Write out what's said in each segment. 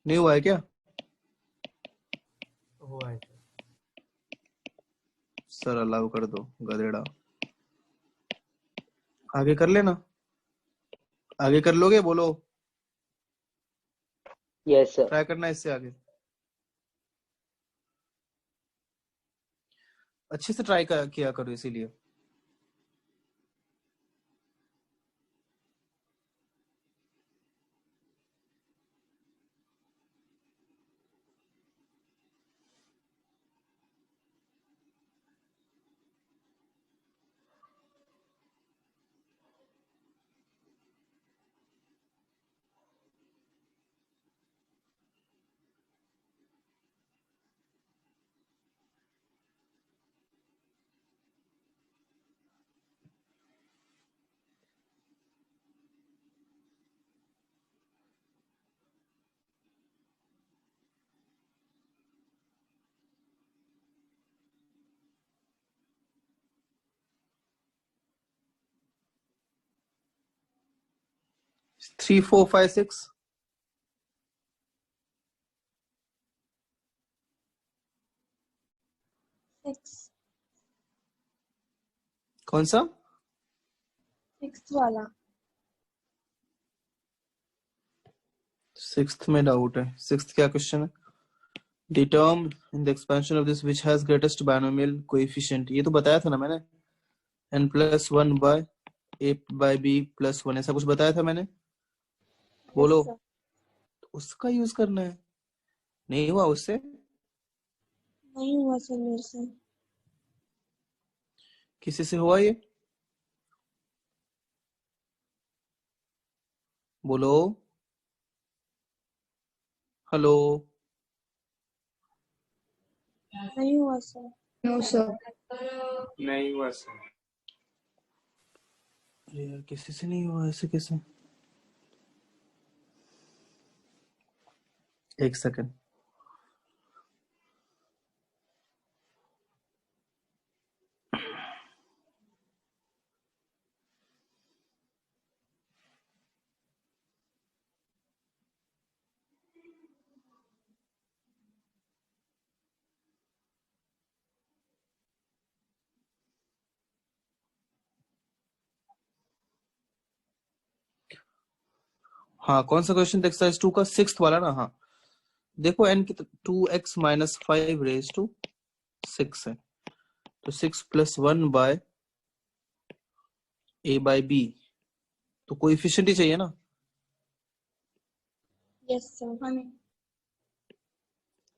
नहीं हुआ है क्या? हुआ है सर। सर अलाउ कर दो गधेड़ा। आगे कर लेना। आगे कर लोगे? बोलो। Yes sir. ट्राई करना इससे आगे। अच्छे से ट्राई किया करो इसीलिए। Three four five six. Six. कौन सा? सिक्स वाला। सिक्स्थ में डाउट है। सिक्स्थ क्या क्वेश्चन है? The term in the expansion of this which has greatest binomial coefficient, ये तो बताया था ना मैंने। n plus 1 by a by b plus 1, ऐसा कुछ बताया था मैंने। बोलो। सर। तो उसका यूज करना है। नहीं हुआ उससे? नहीं हुआ सर मेरे से। किसी से हुआ ये? बोलो। हेलो। नहीं हुआ सर। No sir. नहीं हुआ सर। अरे यार किसी से नहीं हुआ, ऐसे कैसे? एक सेकंड। हाँ कौन सा क्वेश्चन? एक्सरसाइज 2 का सिक्स्थ वाला ना। हाँ देखो n की 2x माइनस 5 रेज टू 6 है, तो 6 plus 1 by a by b, तो कोएफिशिएंट ही चाहिए ना। Yes sir.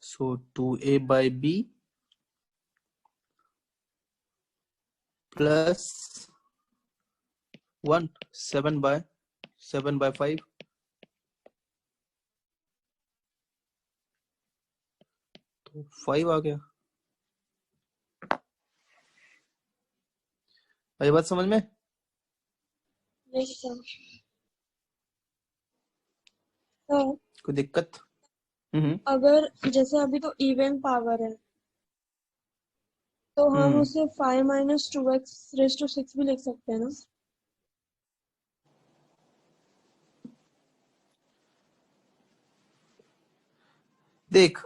So 2a by b plus 1 7 by 5, तो 5 आ गया। ये बात समझ में? Yes sir. सर कोई दिक्कत? अगर जैसे अभी तो इवन पावर है तो हम उसे 5 माइनस 2x रेज टू 6 भी लिख सकते हैं ना। देख,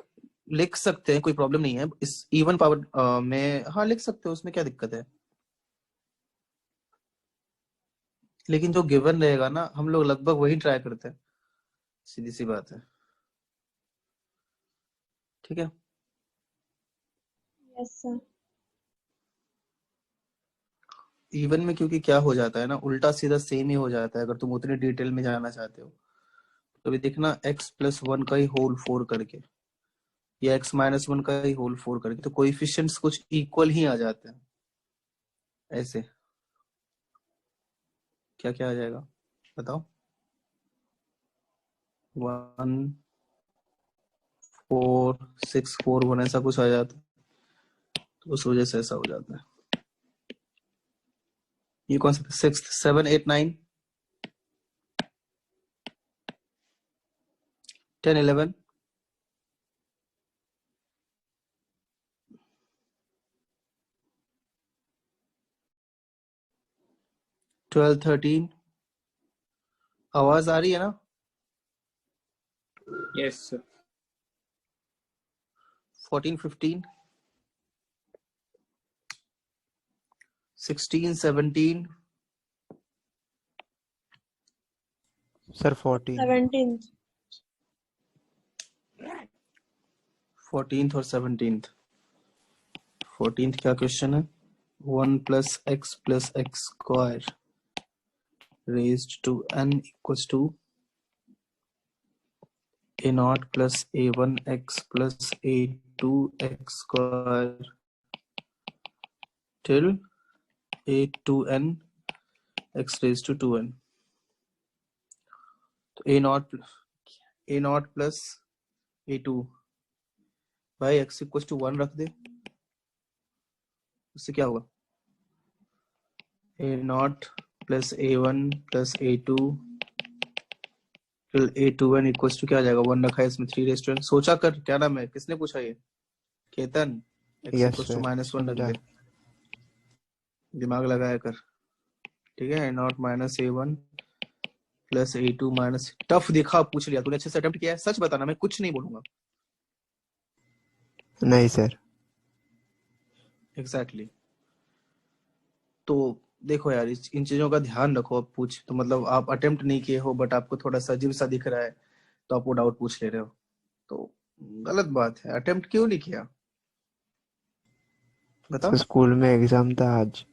लिख सकते हैं, कोई प्रॉब्लम नहीं है इस इवन पावर में। हाँ लिख सकते हो, उसमें क्या दिक्कत है। लेकिन जो गिवन रहेगा ना, हम लोग लगभग वही ट्राई करते हैं, सीधी सी बात है। ठीक है। Yes sir. इवन में क्योंकि क्या हो जाता है ना, उल्टा सीधा सेम ही हो जाता है अगर तुम उतनी डिटेल में जाना चाहते हो। तो अभी देखना x प्लस 1 का ही होल 4 करके, या x माइनस 1 का ही होल 4 करके, तो कोएफिशिएंट्स कुछ इक्वल ही आ जाते हैं। ऐसे क्या क्या आ जाएगा बताओ? 1 4 6 4 1 ऐसा कुछ आ जाता है, तो उस वजह से ऐसा हो जाता है। ये कौन सा? 6 7 8 9 10 11 12 13। आवाज आ रही है ना? Yes, sir. 14 15 16 17 sir 14। 17th. 14th और 17th। 14th क्या क्वेश्चन है? 1 plus x square raised to n equals to a naught plus a1 x plus a2 x square till a2n x raised to 2n। तो a naught plus a2 भाई x equal to 1 रख दे, उससे क्या होगा? a naught plus a1 plus a2 till a2n equals to क्या आ जाएगा? 1 रखा है इसमें, 3 रेस्टोरेंट। सोचा कर, क्या नाम है, किसने पूछा ये? Ketan. x yes equals to sir, -1 रख समझा। दे, दिमाग लगाया कर। ठीक है, a naught minus a1 plus a2 minus, tough देखा, पूछ लिया तूने, अच्छे से अटेम्प्ट किया है, सच बताना, मैं कुछ नहीं बोलूंगा। नहीं सर। एग्जैक्टली। तो देखो यार, इन चीजों का ध्यान रखो। अब पूछ तो मतलब आप अटेम्प्ट नहीं किए हो, बट आपको थोड़ा सा अजीब सा दिख रहा है, तो आप वो डाउट पूछ ले रहे हो, तो गलत बात है। अटेम्प्ट क्यों नहीं किया बता? सर स्कूल में एग्जाम था आज।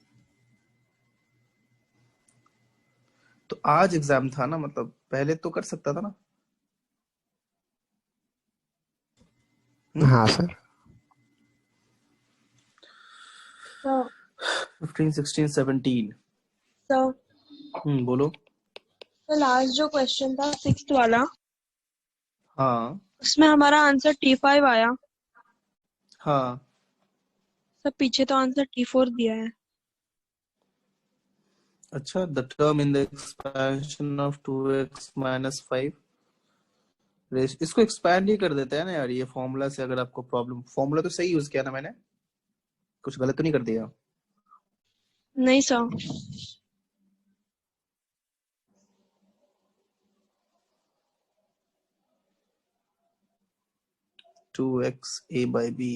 तो आज एग्जाम था ना, मतलब पहले तो कर सकता था ना। हाँ सर। So, 15 16 17। so बोलो। तो लास्ट जो क्वेश्चन था 6th वाला, हाँ उसमें हमारा आंसर T5 आया। हाँ, सब पीछे तो आंसर T4 दिया है। अच्छा, the term in the expansion of 2x minus 5, इसको एक्सपैंड ही कर देते हैं ना यार, ये फॉर्मूला से। अगर आपको प्रॉब्लम, फॉर्मूला तो सही यूज किया ना मैंने, कुछ गलत तो नहीं कर दिया? नहीं sir. 2x a by b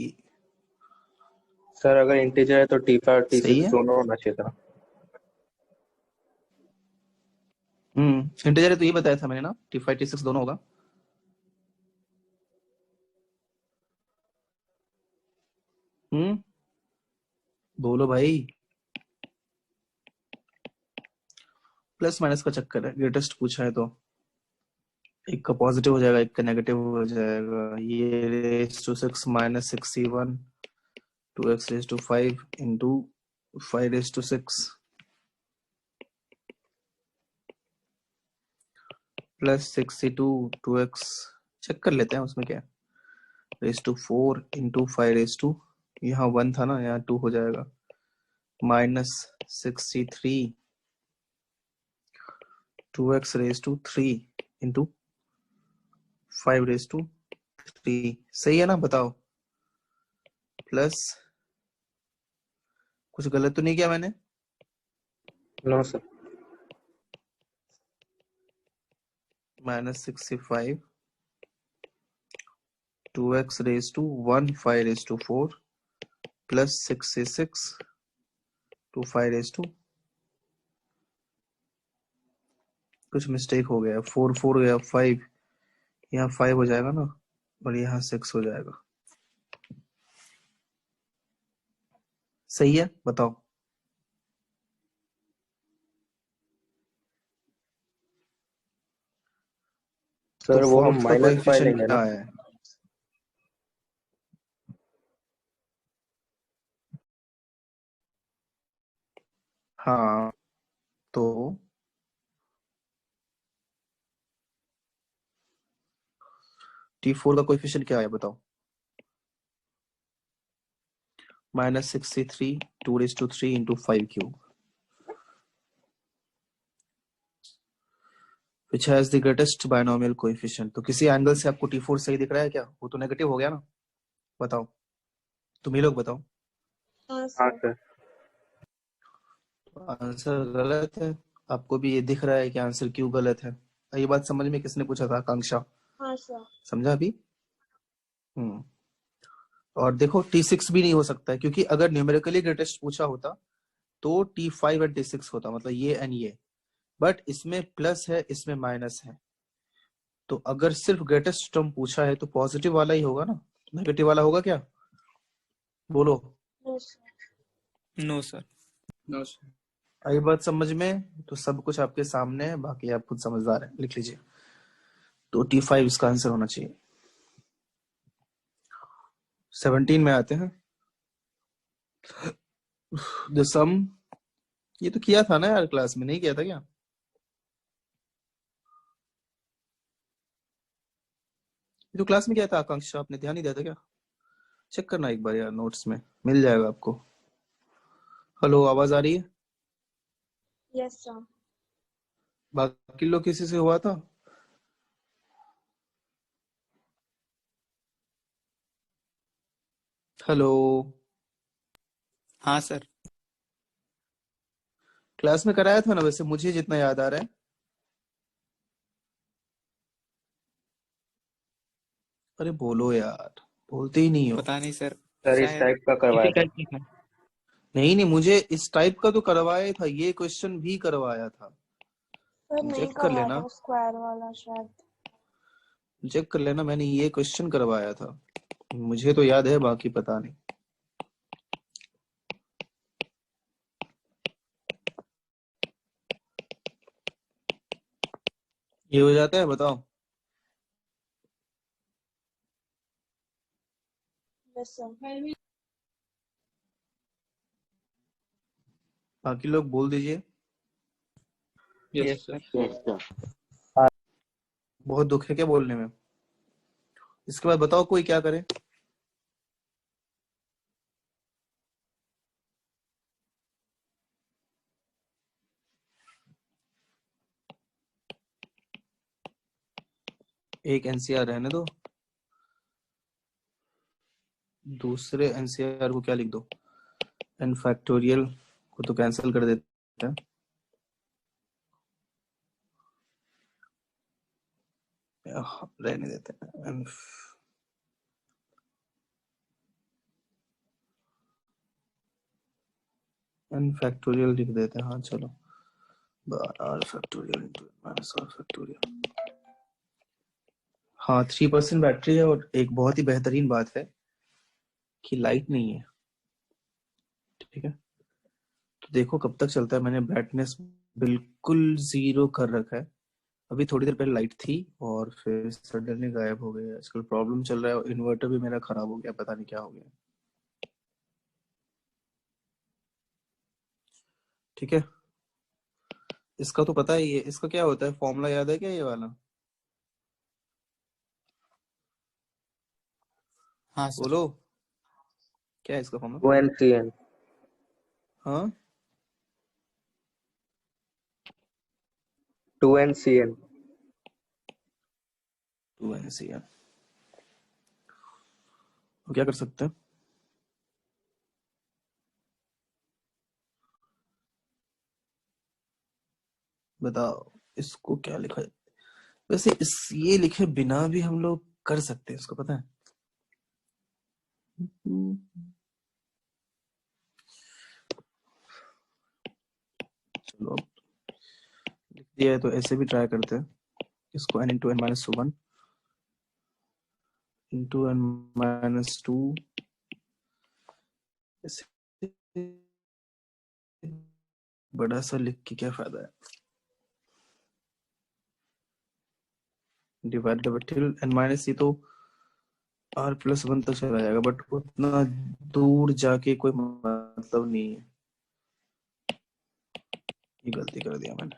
sir अगर इंटीजर है तो T5 और सही T6 है। दोनों होना चाहिए था। इंटीजर है तो ये बताया था मैंने ना, t5 t6 दोनों होगा। बोलो भाई। प्लस माइनस का चक्कर है, ग्रेटेस्ट पूछा है तो एक का पॉजिटिव हो जाएगा, एक का नेगेटिव हो जाएगा। ये raise to 6 minus 61 2x raise to 5 into 5 raise to 6 plus 62 2x, check कर लेते हैं उसमें क्या है। Raise to 4 into 5 raise to, यहाँ 1 था ना, यहाँ 2 हो जाएगा, minus 63 2x raise to 3 into 5 raise to 3। सही है ना, बताओ? प्लस कुछ गलत तो नहीं किया मैंने? No sir. Minus 65 2x raise to 1 5 raise to 4 plus 66 two 5 raise to, कुछ मिस्टेक हो गया, 4 4 गया 5, यहाँ 5 हो जाएगा ना, और यहाँ 6 हो जाएगा। सही है, बताओ? तो सर वो हम फोर्थ का -5 कोएफिशिएंट लेंगे क्या ना। है? हाँ, तो T4 का कोएफिशिएंट क्या है बताओ? Minus 63 2 raise to 3 into 5 cube, which has the greatest binomial coefficient। तो किसी एंगल से आपको T4 सही दिख रहा है क्या? वो तो नेगेटिव हो गया ना, बताओ, तुम ही लोग बताओ। हाँ हाँ सर। सर। आंसर गलत है। आपको भी ये दिख रहा है कि आंसर क्यों गलत है? ये बात समझ में किसने पूछा था? आकांक्षा। हाँ सर। समझा अभी? और देखो T6 भी नहीं हो सकता है, क्योंकि अगर न्यूमेरिकली ग्रेटेस्ट पूछा होता तो T5 एंड T6 होता, मतलब ये एंड ये, बट इसमें प्लस है, इसमें माइनस है, तो अगर सिर्फ ग्रेटेस्ट टर्म पूछा है तो पॉजिटिव वाला ही होगा ना, नेगेटिव वाला होगा क्या? बोलो। No sir. No sir. No sir. आई बात समझ में? तो सब कुछ आपके सामने है, बाकी आप खुद समझदार हैं, लिख लीजिए। तो T5 इसका आंसर होना चाहिए। 17 में आते हैं। द सम, ये तो किया था ना यार, क्लास में नहीं किया था क्या? ये तो क्लास में किया था आकांक्षा, आपने ध्यान नहीं दिया था क्या? चेक करना एक बार यार, नोट्स में मिल जाएगा आपको। हेलो, आवाज आ रही है? Yes sir. बाकी लोग किसी से हुआ था? हेलो, हाँ सर। क्लास में कराया था ना वैसे, मुझे जितना याद आ रहा है। अरे बोलो यार, बोलते ही नहीं हो। पता नहीं सर, सर इस शायद टाइप का करवाया इसी था। टाइप की था। नहीं नहीं, मुझे इस टाइप का तो करवाया था, ये क्वेश्चन भी करवाया था। सर नहीं चेक कर करवाया लेना, था, स्क्वायर वाला शायद। चेक कर लेना, मैंने ये क्वेश्चन करवाया था, मुझे तो याद है, बाकी पता नहीं। ये हो जाता है, बताओ। Yes sir. बाकी लोग बोल दीजिए। Yes yes sir. सर। बहुत दुख है क्या बोलने में? इसके बाद बताओ कोई क्या करे। एक एनसीआर रहने दो, दूसरे एनसीआर को क्या लिख दो, एन फैक्टोरियल को तो कैंसिल कर देते हैं। रहने देते हैं, एन फैक्टोरियल लिख देते हैं। हाँ चलो, R factorial into minus R factorial. हाँ 3% बैटरी है, और एक बहुत ही बेहतरीन बात है कि लाइट नहीं है, ठीक है? तो देखो कब तक चलता है, मैंने ब्राइटनेस बिल्कुल 0 कर रखा है। अभी थोड़ी देर पहले लाइट थी और फिर सडनली गायब हो गई। आजकल प्रॉब्लम चल रहा है, इन्वर्टर भी मेरा खराब हो गया, पता नहीं क्या हो गया। ठीक है, इसका तो पता ही है, इसका क्या होता है, फॉर्मूला याद है क्या ये वाला? हाँ सर। बोलो, क्या है इसका फॉर्मूला? 2NCN। हाँ 2NCN। 2NCN। तो क्या कर सकते हैं? बताओ इसको क्या लिखा है? वैसे इस ये लिखे बिना भी हम लोग कर सकते हैं, इसको पता है। चलो अब लिख दिया है तो ऐसे भी ट्राई करते हैं इसको, n into N minus 1 into N minus 2, बड़ा सा लिख के क्या फायदा है? डिवाइड टिल एन माइनस, ये तो r प्लस 1 तक चला जाएगा, बट उतना दूर जाके कोई मतलब नहीं है। ये गलती कर दिया मैंने,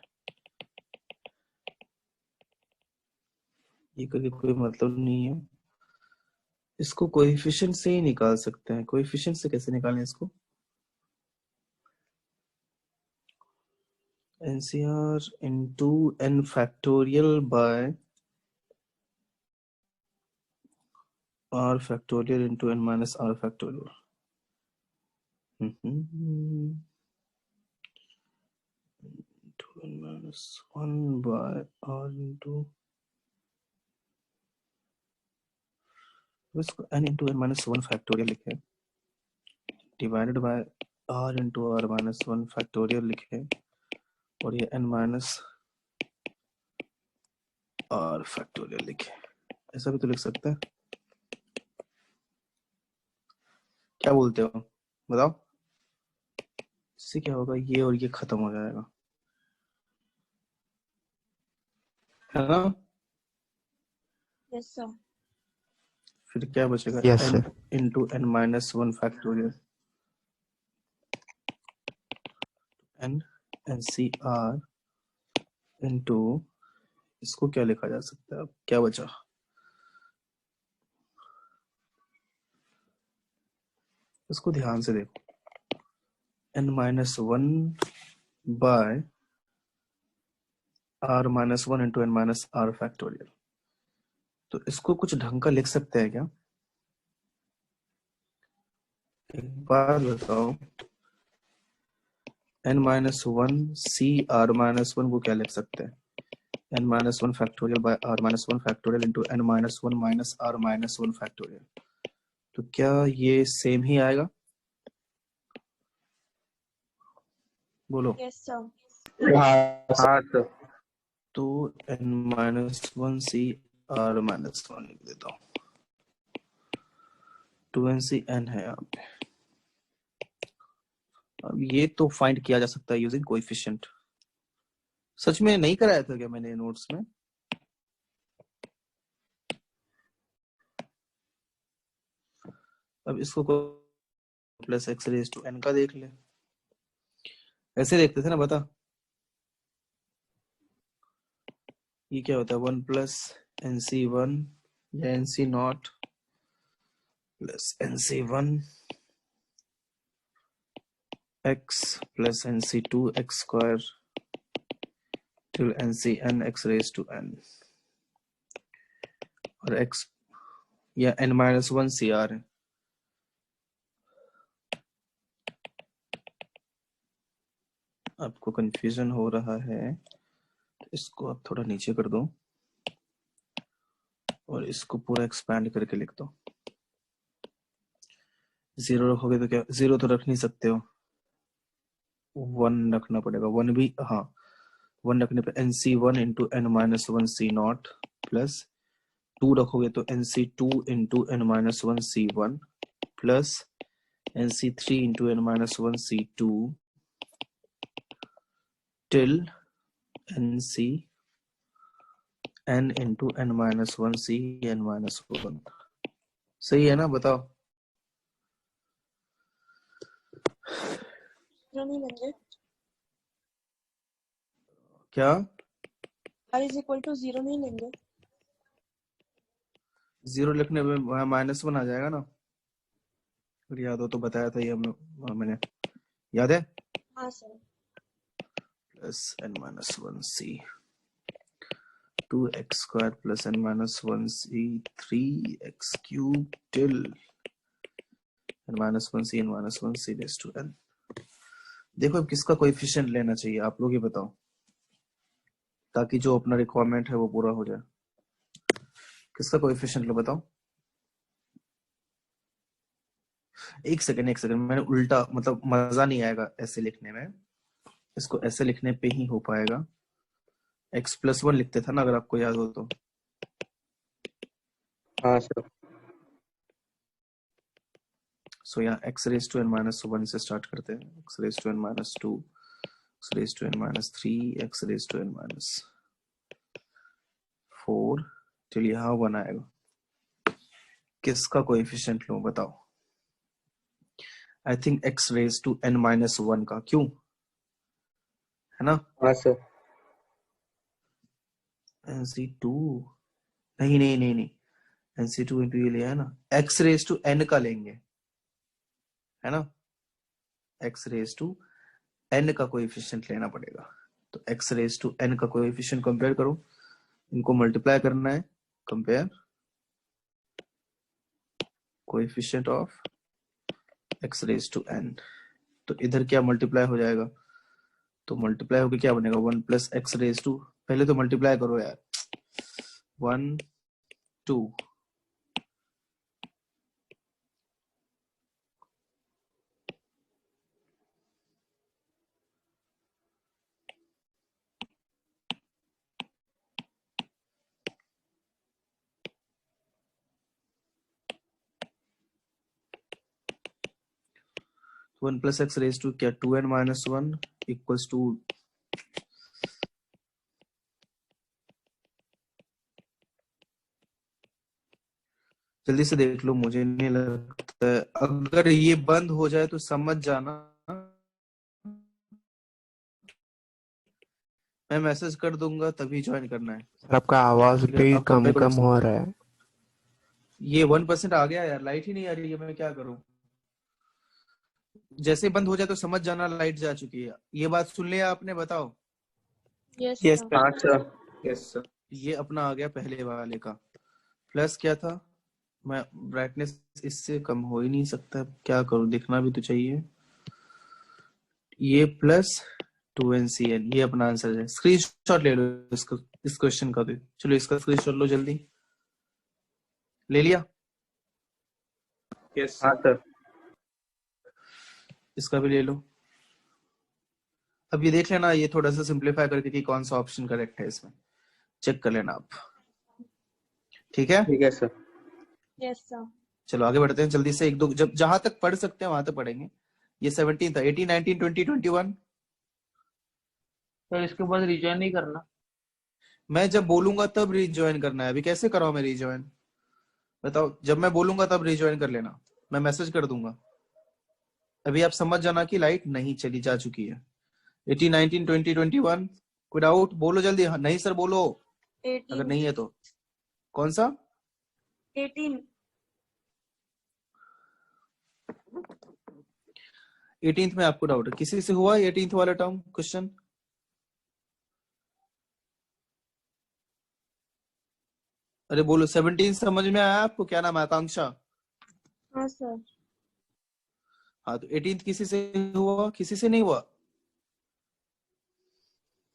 ये करके कोई मतलब नहीं है। इसको कोएफिशिएंट से ही निकाल सकते हैं। कोएफिशिएंट से कैसे निकालें इसको? NCR into n factorial by r factorial into n minus r factorial. Into n minus 1 by r into तो इसको n into n minus one factorial लिखे divided by r into r minus one factorial लिखे और ये n minus r factorial लिखे। ऐसा भी तो लिख सकते हैं। क्या बोलते हो बताओ? इससे क्या होगा, ये और ये खत्म हो जाएगा, है ना? Yes, sir. फिर क्या बचेगा, Yes, n sir. Into n minus one factorial n NCR into, इसको क्या लिखा जा सकता है? अब क्या बचा, इसको ध्यान से देखो, n minus one by r minus one into n minus r factorial. तो इसको कुछ ढंग का लिख सकते हैं क्या? एक बार बताओ, n माइनस वन सी r माइनस वन को क्या लिख सकते हैं? n minus one factorial by r minus one factorial into n minus one minus r minus one factorial. तो क्या ये सेम ही आएगा? बोलो। Yes, sir. हाँ सर। तो n माइनस वन सी r माइनस वन लिख देता हूँ, 2nc n है यहाँ पे। अब ये तो फाइंड किया जा सकता है यूजिंग कोएफिशिएंट। सच में नहीं कराया था क्या मैंने नोट्स में? अब इसको plus x raise to N का देख ले, ऐसे देखते थे ना, बता। ये क्या होता है, वन प्लस एन सी वन या n C not plus n C one x plus n C two x square till n C n x raise to n, और एक्स या n minus one C r है। आपको confusion हो रहा है तो इसको आप थोड़ा नीचे कर दो और इसको पूरा एक्सपैंड करके लिख दो। जीरो रखोगे तो क्या, जीरो तो रख नहीं सकते हो, वन रखना पड़ेगा। वन भी, हाँ, वन रखने पे n C one into N minus one c not plus two रखोगे तो एन सी two into N minus one c one plus n c three into N minus one c two till n सी n into N minus one c n minus one. सही है ना? बताओ। Zero नहीं लेंगे। क्या R is equal to 0 नहीं लेंगे। Zero लिखने में वहां माइनस वन आ जाएगा ना? फिर याद हो तो बताया था ये मैंने, याद है? हाँ sir. Plus n minus one c two x square plus n minus one c three x cube till n minus one c n minus one c raise to n. देखो अब किसका कोएफिशिएंट लेना चाहिए, आप लोग ही बताओ, ताकि जो अपना रिक्वायरमेंट है वो पूरा हो जाए। किसका कोएफिशिएंट लो बताओ। एक सेकंड, मैंने उल्टा, मतलब मजा नहीं आएगा ऐसे लिखने में, इसको ऐसे लिखने पे ही हो पाएगा। x प्लस वन लिखते था ना, अगर आपको याद हो तो। हाँ सर। सो यहाँ x raise to n minus one से स्टार्ट करते हैं, x raise to n minus two, x raise to n minus three, x raise to n minus four, चलिए यहाँ वन आएगा। किसका कोएफिशिएंट लूं बताओ? I think x raise to n minus one का, क्यों, है ना? हाँ सर। NC2 नहीं, NC2 इंटू ये लिया है ना, x रेज टू n का लेंगे, है ना? x रेज टू n का कोएफिशिएंट लेना पड़ेगा। तो x रेज टू n का कोएफिशिएंट कंपेयर करो, इनको मल्टीप्लाई करना है, compare coefficient of x raise to n। तो इधर क्या मल्टीप्लाई हो जाएगा, तो मल्टीप्लाई होकर क्या बनेगा, one plus x raise to, पहले तो मल्टीप्लाई करो यार, one two one plus x raise to क्या 2n माइनस 1 इक्वल्स टू जल्दी से देख लो, मुझे नहीं लगता है। अगर ये बंद हो जाए तो समझ जाना, मैं मैसेज कर दूंगा तभी ज्वाइन करना है। सर आपका आवाज ठीक है, भी आप कम कंपेयर कर कम हो सकते रहा हो। है। ये 1% आ गया यार, लाइट ही नहीं आ रही है, मैं क्या करूं। जैसे बंद हो जाए तो समझ जाना लाइट जा चुकी है। ये बात सुन लिया आपने, बताओ। Yes, Yes, sir. sir. हाँ सर। Yes sir. ये अपना आ गया पहले वाले का। प्लस क्या था, मैं ब्राइटनेस इससे कम हो ही नहीं सकता, क्या करूं, दिखना भी तो चाहिए। ये प्लस 2NCN, ये अपना आंसर है। स्क्रीनशॉट ले लो इसका, इस क्वेश्चन का भी। चलो इसका स्क्रीनशॉट लो जल्दी। ले लिया? यस हाँ सर। इसका भी ले लो। अब ये देख लेना, ये थोड़ा सा सिंप्लीफाई करके कि कौन सा ऑप्शन करेक्ट है इसमें, चेक कर लेना आप। ठीक है, ठीक है सर। Yes, sir. चलो आगे बढ़ते हैं जल्दी से। एक दो जब जहां तक पढ़ सकते हैं वहां तक पढ़ेंगे। ये 17 था, 18, 19, 20, 21। तो इसके बाद रिजॉइन नहीं करना। मैं जब बोलूंगा तब रिज्वाइन करना है। अभी कैसे कराऊं मैं रिज्वाइन, बताओ। जब मैं बोलूंगा तब रिज्वाइन कर लेना, मैं मैसेज कर दूंगा। अभी आप समझ जाना कि लाइट नहीं चली, जा चुकी है। 18, 19, 20, 21। कोई डाउट बोलो जल्दी। हाँ, नहीं सर बोलो, अगर 18. नहीं है तो। कौन सा? 18. 18th में आपको डाउट है? किसी से हुआ 18th वाला टर्म क्वेश्चन? अरे बोलो। 17 समझ में आया आपको? क्या नाम है, आकांक्षा? हाँ सर. हाँ, तो 18th किसी से हुआ, किसी से नहीं हुआ?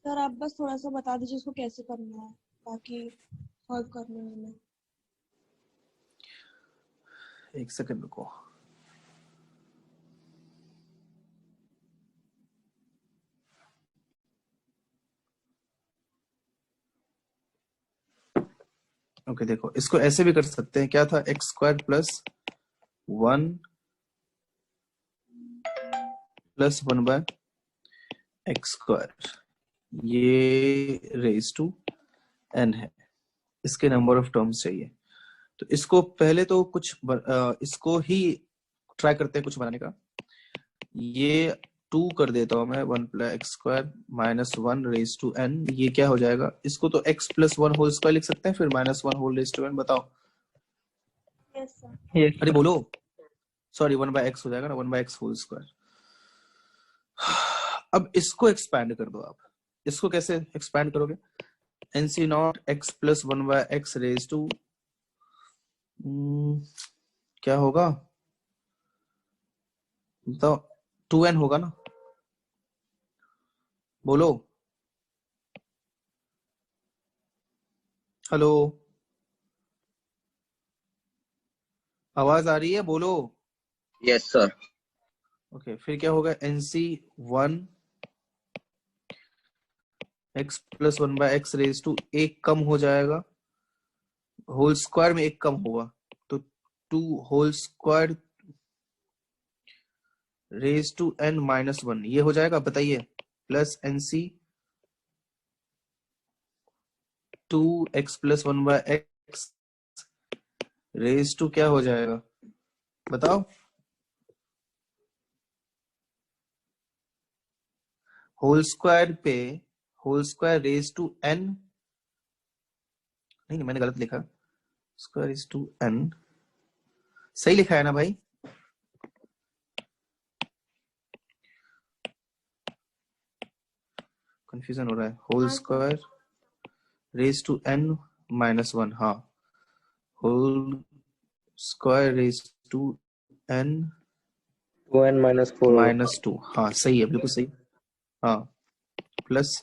सर आप बस थोड़ा सा बता दीजिए इसको कैसे करना है, बाकी सॉल्व कर लूंगी मैं. एक सेकंड रुको। ओके देखो, इसको ऐसे भी कर सकते हैं। क्या था, x square plus 1 plus 1 by x square, ये रेज टू n है। इसके नंबर ऑफ टर्म्स चाहिए। तो इसको पहले तो इसको ही ट्राई करते हैं कुछ बनाने का। ये 2 कर देता हूं मैं, 1 plus x square minus 1 raise to n। ये क्या हो जाएगा, इसको तो x प्लस 1 होल स्क्वायर लिख सकते हैं, फिर minus 1 whole raise to n। बताओ। Yes sir. यस अरे बोलो, सॉरी 1 बाय एक्स हो जाएगा ना, 1 बाय एक्स होल स्क्वायर। अब इसको एक्सपैंड कर दो आप। इसको कैसे एक्सपैंड करोगे, nc naught x plus 1 by x raise to, क्या होगा बताओ, 2n होगा ना। बोलो, हेलो, आवाज आ रही है, बोलो। Yes sir. ओके, फिर क्या होगा, nc 1 x plus 1 by x raise to, एक कम हो जाएगा, होल स्क्वायर में एक कम होगा, तो 2 whole square raise to n minus 1, ये हो जाएगा, बताइए। Plus nc 2x plus 1 by x raise to क्या हो जाएगा, बताओ। होल स्क्वायर पे whole square raise to n, नहीं मैंने गलत लिखा, स्क्वायर रेज टू n, सही लिखा है ना भाई? कंफ्यूजन हो रहा है। होल हाँ sir. Square raise to n minus 1, हाँ, whole square raise to n 2n minus 4 होगा। माइनस 2, हाँ सही है, बिल्कुल सही। हाँ, प्लस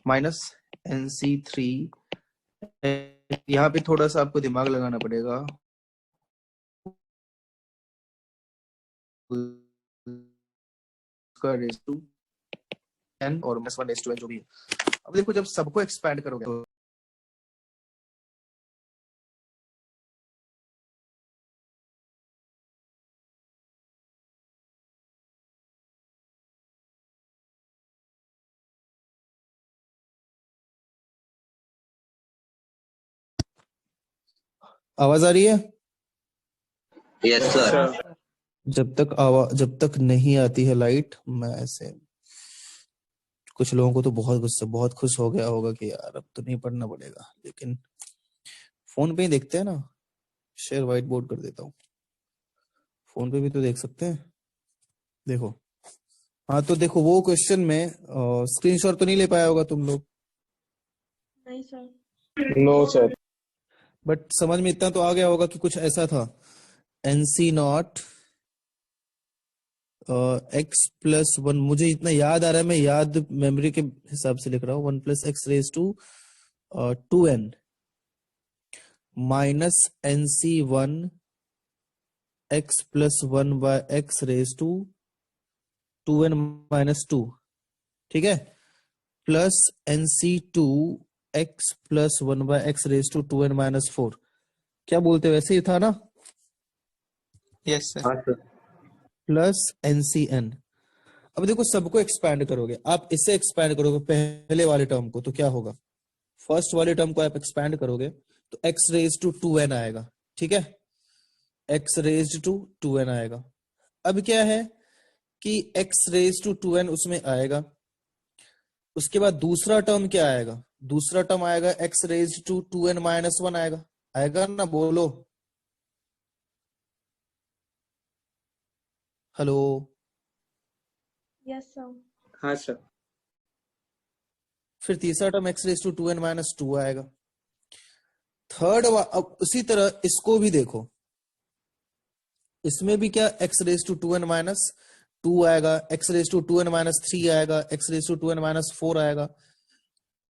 माइनस nc3, यहाँ पे थोड़ा सा आपको दिमाग लगाना पड़ेगा। स्क्वायर रेज टू n और माइनस 1 रेज टू n जो भी है। अब देखो, जब सबको एक्सपैंड करोगे तो आवाज आ रही है? Yes sir. जब तक नहीं आती है लाइट, मैं ऐसे, कुछ लोगों को तो बहुत गुस्सा, बहुत खुश हो गया होगा कि यार अब तो नहीं पढ़ना पड़ेगा, लेकिन फोन पे ही देखते हैं ना। शेयर व्हाइट बोर्ड कर देता हूँ, फोन पे भी तो देख सकते हैं। देखो, हाँ तो देखो वो क्वेश्चन में स्क्रीनशॉट तो नहीं ले पाया होगा तुम लोग, नहीं सर। No sir. बट समझ में इतना तो आ गया होगा कि कुछ ऐसा था, NC नॉट x+1, मुझे इतना याद आ रहा है, मैं याद मेमोरी के हिसाब से लिख रहा हूँ, 1+x⁻²n माइनस NC1 x+1/x⁻²n-2, ठीक है, प्लस NC2 x+1/x⁻²n-4। क्या बोलते हो, ऐसे ही था ना? Yes sir. हाँ सर। Plus NCN। अब देखो सबको एक्सपैंड करोगे, आप इससे एक्सपैंड करोगे पहले वाले टर्म को, तो क्या होगा, फर्स्ट वाले टर्म को आप एक्सपैंड करोगे तो x⁻²n आएगा, ठीक है, x⁻²n आएगा। अब क्या है कि x⁻²n उसमें आएगा, उसके बाद दूसरा टर्म क्या आएगा, दूसरा टर्म आएगा x⁻²n-1 आएगा, आएगा ना, बोलो हेलो। Yes sir. हाँ सर। फिर तीसरा टर्म x⁻²n-2 आएगा। थर्ड, अब उसी तरह इसको भी देखो, इसमें भी क्या x⁻²n-2 आएगा, x⁻²n-3 आएगा, x⁻²n-4 आएगा।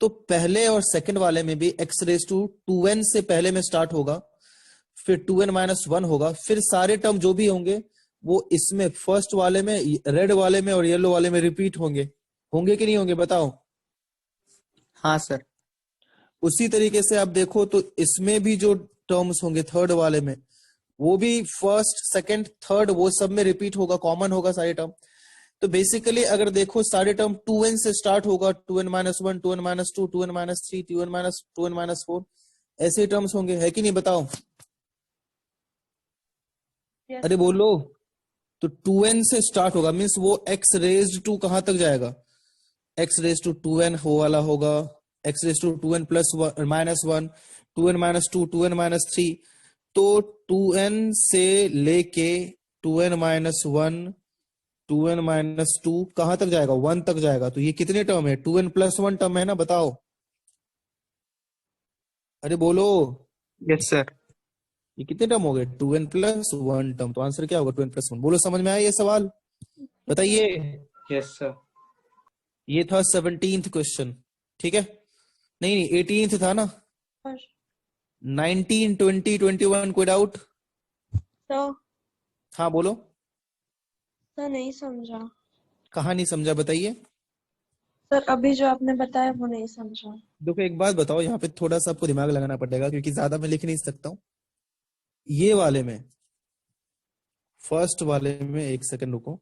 तो पहले और सेकंड वाले में भी x⁻²n से पहले में स्टार्ट होगा, फिर 2n-1 होगा, फिर सारे टर्म जो भी होंगे वो इसमें फर्स्ट वाले में, रेड वाले में और येलो वाले में रिपीट होंगे, होंगे कि नहीं होंगे, बताओ। हाँ सर। उसी तरीके से आप देखो तो इसमें भी जो टर्म्स होंगे थर्ड वाले में, वो भी फर्स्ट सेकंड थर्ड वो सब में रिपीट होगा, कॉमन होगा सारे टर्म। तो बेसिकली अगर देखो सारे टर्म 2n से स्टार्ट होगा, 2n-1, 2n-2, 2n-3, 2n-4, ऐसे टर्म्स होंगे, है कि नहीं, बताओ। यस अरे बोलो, तो 2n से स्टार्ट होगा, मीन्स वो x⁻² कहां तक जाएगा, x⁻²n हो वाला होगा, x⁻²n+1, 2n-2, 2n-3, तो 2n से लेके 2n-1, 2n-2 कहां तक जाएगा, 1 तक जाएगा। तो ये कितने टर्म है, 2n+1 टर्म है ना, बताओ। अरे बोलो, यस सर। ये कितने टर्म हो गए, 2n+1 टर्म। तो आंसर क्या होगा, 2n+1। बोलो, समझ में आया ये सवाल, बताइए। Yes sir. ये था 17th क्वेश्चन, ठीक है, नहीं नहीं 18th था ना, सर। 19, 20, 21 कोई डाउट? तो हाँ बोलो, सर नहीं समझा। कहाँ नहीं समझा, बताइए। सर अभी जो आपने बताया वो नहीं समझा। देखो एक बात बताओ, यहाँ पे थोड़ा सा आपको दिमाग लगाना पड़ेगा, क्योंकि ज्यादा मैं लिख नहीं सकता हूँ। ये वाले में, फर्स्ट वाले में, एक सेकंड रुको,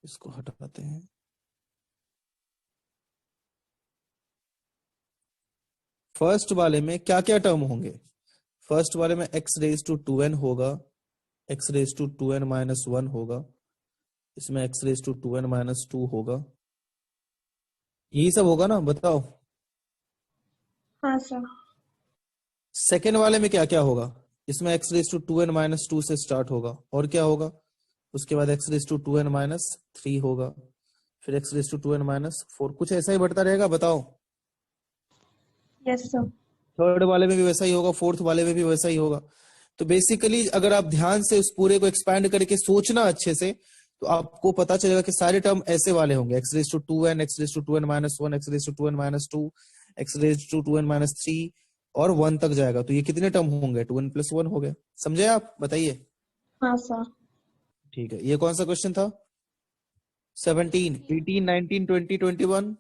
इसको हटाते हैं। फर्स्ट वाले में क्या क्या टर्म होंगे, फर्स्ट वाले में x⁻²n होगा, x⁻²n-1 होगा, इसमें x⁻²n-2 होगा, यही सब होगा ना, बताओ। हाँ सर। सेकेंड वाले में क्या क्या होगा, इसमें x⁻²n-2 से स्टार्ट होगा, और क्या होगा, उसके बाद x⁻²n-3 होगा, फिर x⁻²n-4, कुछ ऐसा ही बढ़ता रहेगा, बताओ। Yes sir. थर्ड वाले में भी वैसा ही होगा, फोर्थ वाले में भी वैसा ही होगा। तो बेसिकली अगर आप ध्यान से उस पूरे को एक्सपैंड करके सोचना अच्छे से, तो आपको पता चलेगा कि सारे टर्म ऐसे वाले होंगे, x⁻²n, x⁻²n-1, x⁻²n-2, x⁻²n-3 और 1 तक जाएगा। तो ये कितने टर्म होंगे, 2n+1 हो गए, समझे आप, बताइए। हाँ सर। ठीक है, ये कौन सा क्वेश्चन था, 17, 18, 19, 20, 21।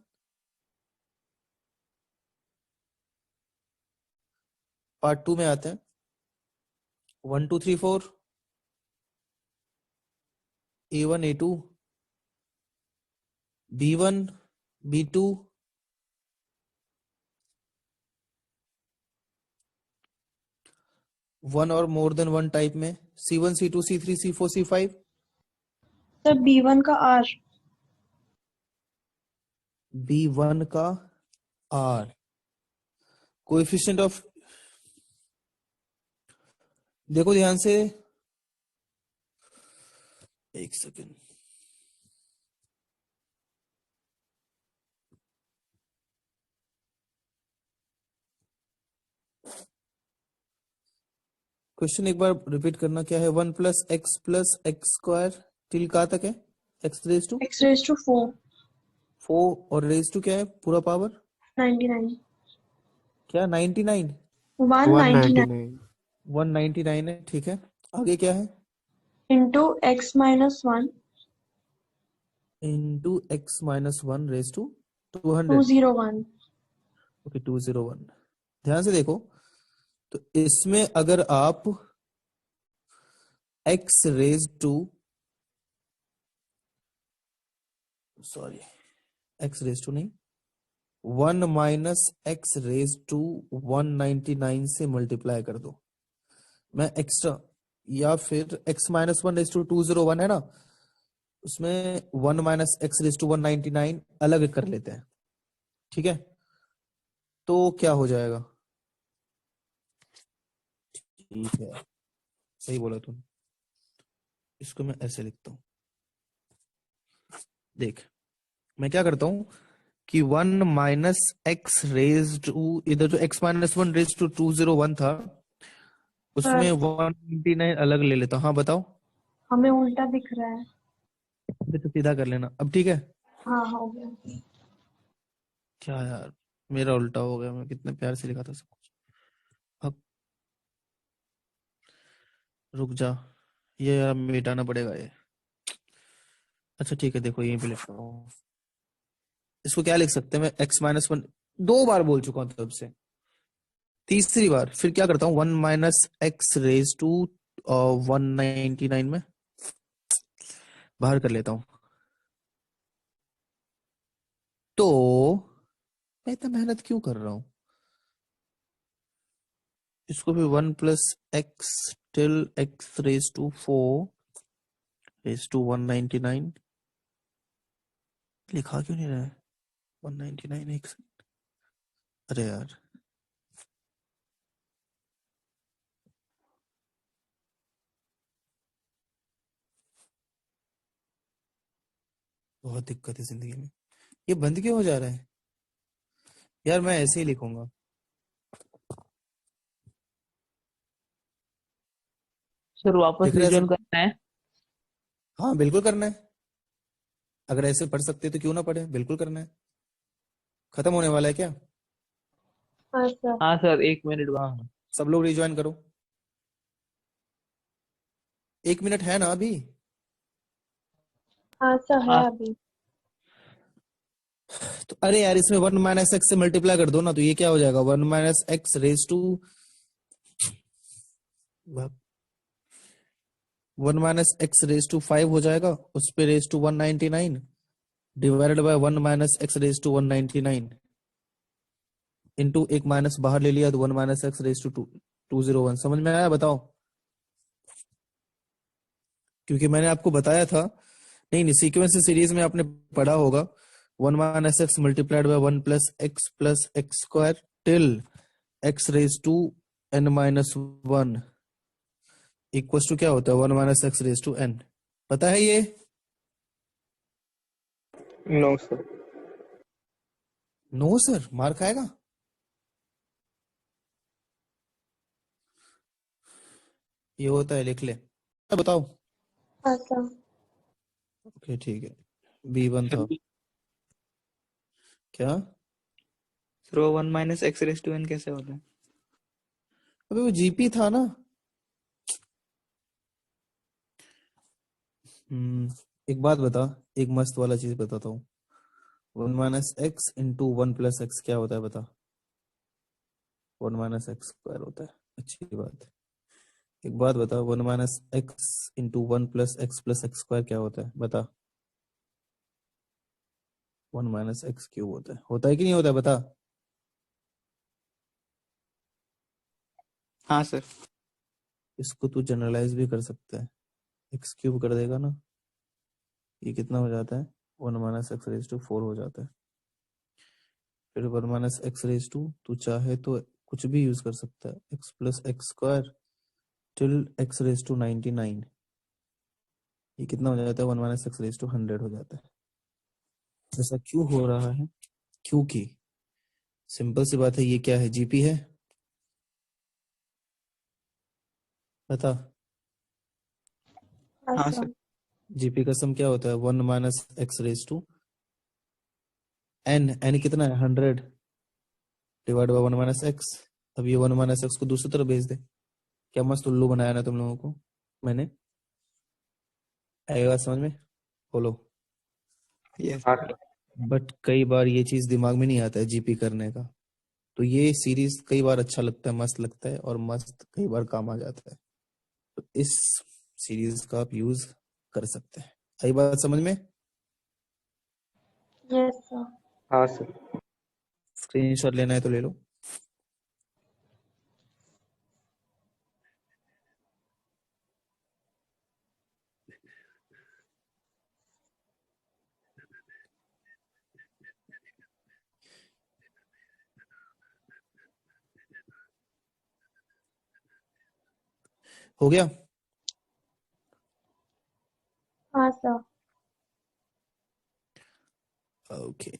पार्ट 2 में आते हैं, 1, 2, 3, 4, A1, A2, B1, B2, one और मोर देन वन टाइप में C1 C2 C3 C4 C5 sir B1 का R B1 का R कोएफिशिएंट ऑफ देखो ध्यान से एक सेकेंड क्वेश्चन एक बार रिपीट करना क्या है 1 प्लस एक्स स्क्वायर टिल कहाँ तक है x raise to X raised to 4 4 और रेज टू क्या है पूरा पावर 99 क्या 99 199 199 है ठीक है आगे क्या है into x minus 1 into x minus 1 raise to 200 201 okay 201 ध्यान से देखो तो इसमें अगर आप x raise to sorry x raise to नहीं 1 माइनस एक्स रेज टू 199 से मल्टीप्लाई कर दो मैं एक्स्ट्रा या फिर x माइनस 1 रेज टू 201 है ना उसमें 1 माइनस एक्स रेज टू 199 अलग कर लेते हैं ठीक है तो क्या हो जाएगा ठीक है सही बोला तुम इसको मैं ऐसे लिखता हूं देख मैं क्या करता हूं कि 1 माइनस एक्स रेज टू इधर जो x माइनस 1 रेज टू 201 था उसमें 199 अलग ले लेता हूं हाँ बताओ हमें उल्टा दिख रहा है अबे तो सीधा कर लेना अब ठीक है हाँ हो गया क्या यार मेरा उल्टा हो गया मैं कितने प्यार से लिखा था सब कुछ अब रुक जा ये यार मिटाना पड़ेगा ये अच्छा ठीक है देखो यहीं पे लिखता हूँ इसको क्या लिख सकते हैं मैं x माइनस 1 दो बार बोल चुका हूँ तब से तीसरी बार फिर क्या करता हूँ 1 माइनस एक्स रेज टू 199 में बाहर कर लेता हूँ तो मैं इतना मेहनत क्यों कर रहा हूँ इसको भी 1 plus x till x raise to 4 raise to 199 लिखा क्यों नहीं रहा है 199 एक सेकंड अरे यार बहुत दिक्कत है जिंदगी में ये बंद क्यों हो जा रहा है यार मैं ऐसे ही लिखूंगा सर वापस दिख रहा है रिजॉइन सब करना है हाँ बिल्कुल करना है अगर ऐसे पढ़ सकते तो क्यों ना पढ़े बिल्कुल करना है खत्म होने वाला है क्या हाँ सर हाँ सर 1 मिनट बाद हाँ सब लोग रिज्वाइन करो 1 मिनट है ना अभी हाँ सर है हाँ अभी तो अरे यार इसमें 1 माइनस एक्स से मल्टीप्लाई कर दो ना तो ये क्या हो जाएगा 1 minus x raise to 1 minus x raise to 5 हो जाएगा उस पे raise to 199 divided by 1 minus x raise to 199 into एक माइनस बाहर ले लिया तो 1 माइनस एक्स रेज टू 201 समझ में आया बताओ क्योंकि मैंने आपको बताया था नहीं सीक्वेंस सीरीज में आपने पढ़ा होगा 1 minus x multiplied by 1 plus x square till x raise to n minus 1 equal to क्या होता है 1 minus x raise to n पता है ये नो सर नो सर मार खाएगा ये होता है लिख ले बताओ हाँ सर ओके ठीक है B1 था क्या sir 1 minus x raise to n कैसे होता है अबे वो जीपी था ना एक बात बता एक मस्त वाला चीज बताता हूँ 1 minus x into 1 plus x क्या होता है बता 1 माइनस एक्स स्क्वायर होता है अच्छी बात है एक बात बता 1 minus x into 1 plus x square क्या होता है बता 1 माइनस एक्स क्यूब होता है कि नहीं होता है बता हाँ सर इसको तू जनरलाइज भी कर सकता है, एक्स क्यूब कर देगा ना, ये कितना हो जाता है 1 माइनस एक्स रेज टू 4 हो जाता है। फिर 1 माइनस एक्स रेज टू तू चाहे तो कुछ भी यूज कर सकता है, x plus x square till x raise to 99, ये कितना हो जाता है 1 माइनस एक्स रेज टू 100 हो जाता है। ऐसा क्यों हो रहा है? क्योंकि सिंपल सी बात है, ये क्या है, जीपी है, बता। हाँ हाँ सर। सर। जीपी का सम क्या होता है 1 minus x raise to n, n कितना है 100 डिवाइड बाय 1 माइनस एक्स। अब ये 1 माइनस एक्स को दूसरी तरफ भेज दे। क्या मस्त उल्लू बनाया ना तुम लोगों को मैंने, आएगा समझ में, बोलो। यस हाँ सर। सर। बट कई बार ये चीज दिमाग में नहीं आता है जीपी करने का, तो ये सीरीज कई बार अच्छा लगता है, मस्त लगता है, और मस्त कई बार काम आ जाता है, तो इस सीरीज का आप यूज कर सकते हैं। आई बात समझ में? Yes sir. हाँ सर। स्क्रीनशॉट लेना है तो ले लो। हो गया? हाँ सर। ओके,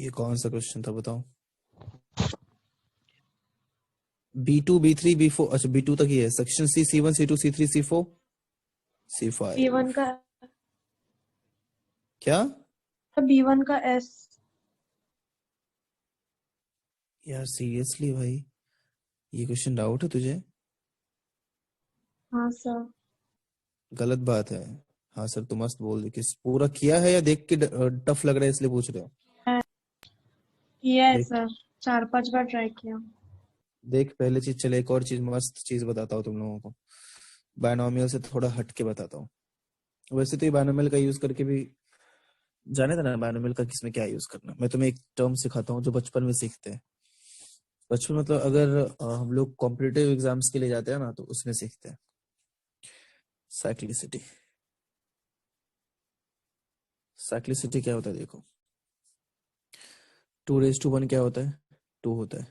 ये कौन सा क्वेश्चन था बताओ? B2 B3 B4, अच्छा B2 तक ही है। Section C C1 C2 C3 C4 C5। B1 का क्या B1 का S। यार सीरियसली भाई, ये क्वेश्चन डाउट है तुझे? हाँ सर। गलत बात है। हाँ सर तो मस्त बोल दे कि पूरा किया है, या देख के टफ लग रहा है इसलिए पूछ रहे हो? किया है देख सर, 4-5 बार ट्राई किया। देख पहले चीज, चले एक और चीज, मस्त चीज बताता हूँ तुम लोगों को। बायनोमियल से थोड़ा हट के बताता हूँ। वैसे तो ये बायनोमियल का यूज करके भी जाने देना, बायनोमियल का किसमें क्या यूज करना। मैं तुम्हें एक टर्म सिखाता हूँ जो बचपन में सीखते हैं। बचपन मतलब अगर हम लोग कॉम्पिटिटिव एग्जाम्स के लिए जाते हैं ना, तो उसमें सीखते हैं साइक्लिसिटी। साइक्लिसिटी क्या होता है देखो, 2 रेज टू 1 क्या होता है 2 होता है,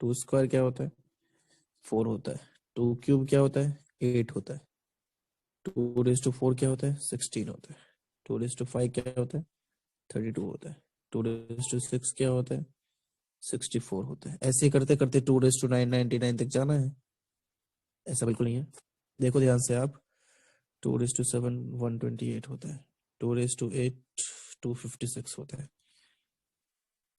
2 स्क्वायर क्या होता है 4 होता है, 2 क्यूब क्या होता है 8 होता है, 2 रेज टू 4 क्या होता है 16 होता है, 2 रेज टू 5 क्या होता है 32 होता है, 2 रेज टू 6 क्या होता है 64 होता है। ऐसे करते करते 2 रेज टू 9 99 तक जाना है। ऐसा बिल्कुल नहीं है, देखो ध्यान से आप। 2 रेज टू 7 128 होता है, 2 रेज टू 8 256 होता है।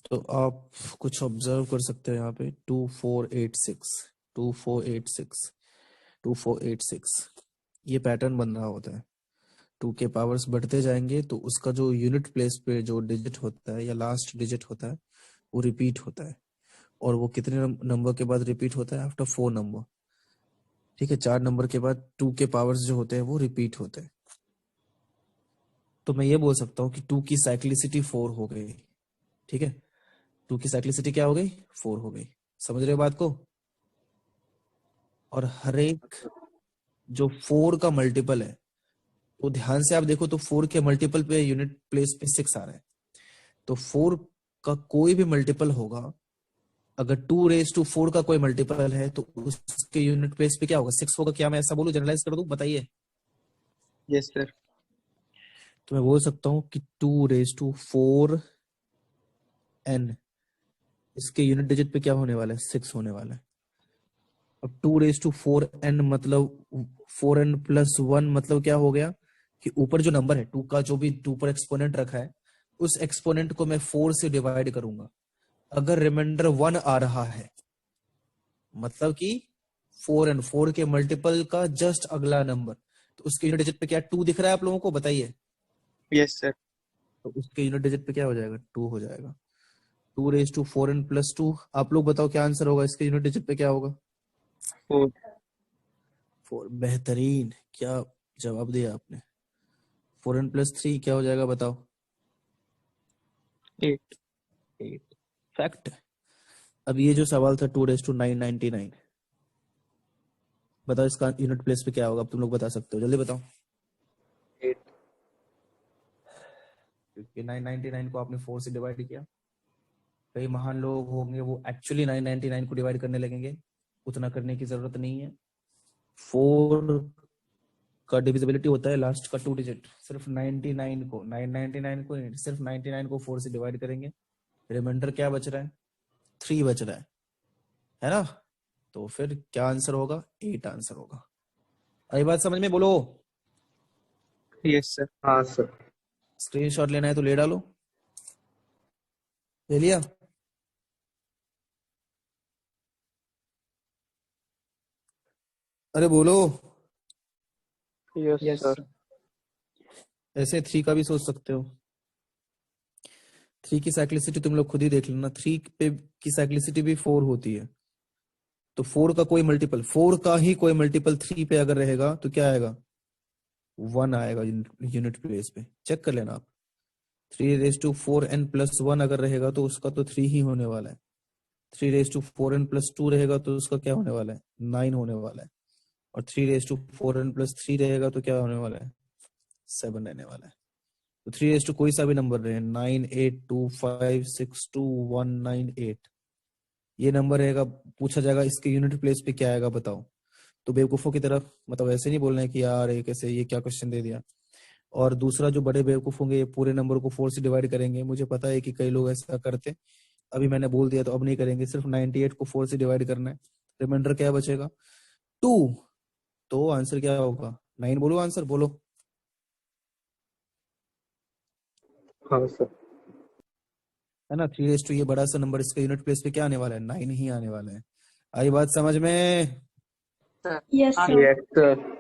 तो आप कुछ ऑब्जर्व कर सकते हो यहाँ पे 2486 2486 2486, ये पैटर्न बन रहा होता है। 2 के पावर्स बढ़ते जाएंगे तो उसका जो यूनिट प्लेस पे जो डिजिट होता है या लास्ट डिजिट होता है वो रिपीट होता है। और वो कितने नंबर के बाद रिपीट होता है? After 4 number. ठीक है, 4 नंबर के बाद 2 के पावर्स जो होते हैं वो रिपीट होते हैं। तो मैं ये बोल सकता हूँ कि 2 की साइक्लिसिटी 4 हो गई। ठीक है, 2 की साइक्लिसिटी क्या हो गई 4 हो गई। समझ रहे हो बात को? और हर एक जो 4 का मल्टीपल है, तो ध्यान से आप देखो तो 4 के मल्टीपल पे यूनिट प्लेस पे 6 आ रहा है। तो 4 का कोई भी मल्टीपल होगा, अगर 2 रेज टू 4 का कोई मल्टीपल है तो उसके यूनिट प्लेस पे क्या होगा 6 होगा। क्या मैं ऐसा बोलूं, जनरलाइज कर दूं, बताइए? Yes sir. तो मैं बोल सकता हूँ कि 2 रेज टू 4 n, इसके यूनिट डिजिट पे क्या होने वाला है 6 होने वाला है। अब 2 रेज टू 4 n मतलब 4n+1 मतलब क्या हो गया कि ऊपर जो नंबर है 2 का, जो भी 2 पर एक्सपोनेंट रखा है, उस एक्सपोनेंट को मैं 4 से डिवाइड करूंगा। अगर रिमाइंडर 1 आ रहा है मतलब कि 4 के मल्टीपल का जस्ट अगला नंबर, तो उसके यूनिट डिजिट पे क्या 2 दिख रहा है आप लोगों को, बताइए? Yes sir. तो उसके यूनिट डिजिट पे क्या हो जाएगा 2 हो जाएगा। 2 रेज टू 4n+2, आप लोग बताओ क्या आंसर होगा, इसके यूनिट डिजिट पे क्या होगा 4। 4। बेहतरीन, क्या जवाब दिया आपने। 4n+3 क्या हो जाएगा बताओ? 8। 8। फैक्ट है। अब ये जो सवाल था 2 रेज टू 999, बताओ इसका यूनिट प्लेस पे क्या होगा, अब तुम लोग बता सकते हो, जल्दी बताओ। 8 क्योंकि 999 को आपने 4 से डिवाइड किया। कई महान लोग होंगे वो एक्चुअली 999 को डिवाइड करने लगेंगे, उतना करने की जरूरत नहीं है। 4 का डिविजिबिलिटी होता है लास्ट का 2 डिजिट, सिर्फ 99 को 999 को नहीं, सिर्फ 99 को 4 से डिवाइड करेंगे। रिमाइंडर क्या बच रहा है, 3 बच रहा है ना। तो फिर क्या आंसर होगा, 8 आंसर होगा। अरे बात समझ में, बोलो। Yes sir. हाँ सर। स्क्रीनशॉट लेना है तो ले डालो, ले लिया। अरे बोलो। Yes yes sir. सर। ऐसे 3 का भी सोच सकते हो। 3 की साइक्लिसिटी तुम लोग खुद ही देख लेना, 3 पे की साइक्लिसिटी भी 4 होती है। तो 4 का कोई मल्टीपल, 4 का ही कोई मल्टीपल 3 पे अगर रहेगा तो क्या आएगा, 1 आएगा यूनिट प्लेस पे। चेक कर लेना आप। 3^4n+1 अगर रहेगा तो उसका तो 3 ही होने वाला है। 3^4n+2 रहेगा तो उसका क्या होने वाला है, 9 होने वाला है। और 3^4n+3 रहेगा तो क्या होने वाला है, 7 रहने वाला है। तो 3 कोई सा भी नंबर रहे, 9, 8, 2, 5, 6, 2, 1, 9, 8, ये नंबर रहेगा। पूछा जाएगा इसके यूनिट प्लेस पे क्या आएगा बताओ। तो बेवकूफों की तरफ, मतलब ऐसे नहीं बोलना है कि यार ये कैसे, ये क्या क्वेश्चन दे दिया। और दूसरा, जो बड़े बेवकूफ होंगे ये पूरे नंबर को 4 से डिवाइड करेंगे। मुझे पता है कि कई लोग ऐसा करते, अभी मैंने बोल दिया तो अब नहीं करेंगे। सिर्फ 98 को 4 से डिवाइड करना है, रिमाइंडर क्या बचेगा, 2। तो आंसर क्या होगा, 9 बोलो, आंसर बोलो। हाँ सर। है ना, 3 ये बड़ा सा नंबर, इसका यूनिट प्लेस पे क्या आने वाला है, 9 ही आने वाला है। आई बात समझ में। Yes sir. Yes sir.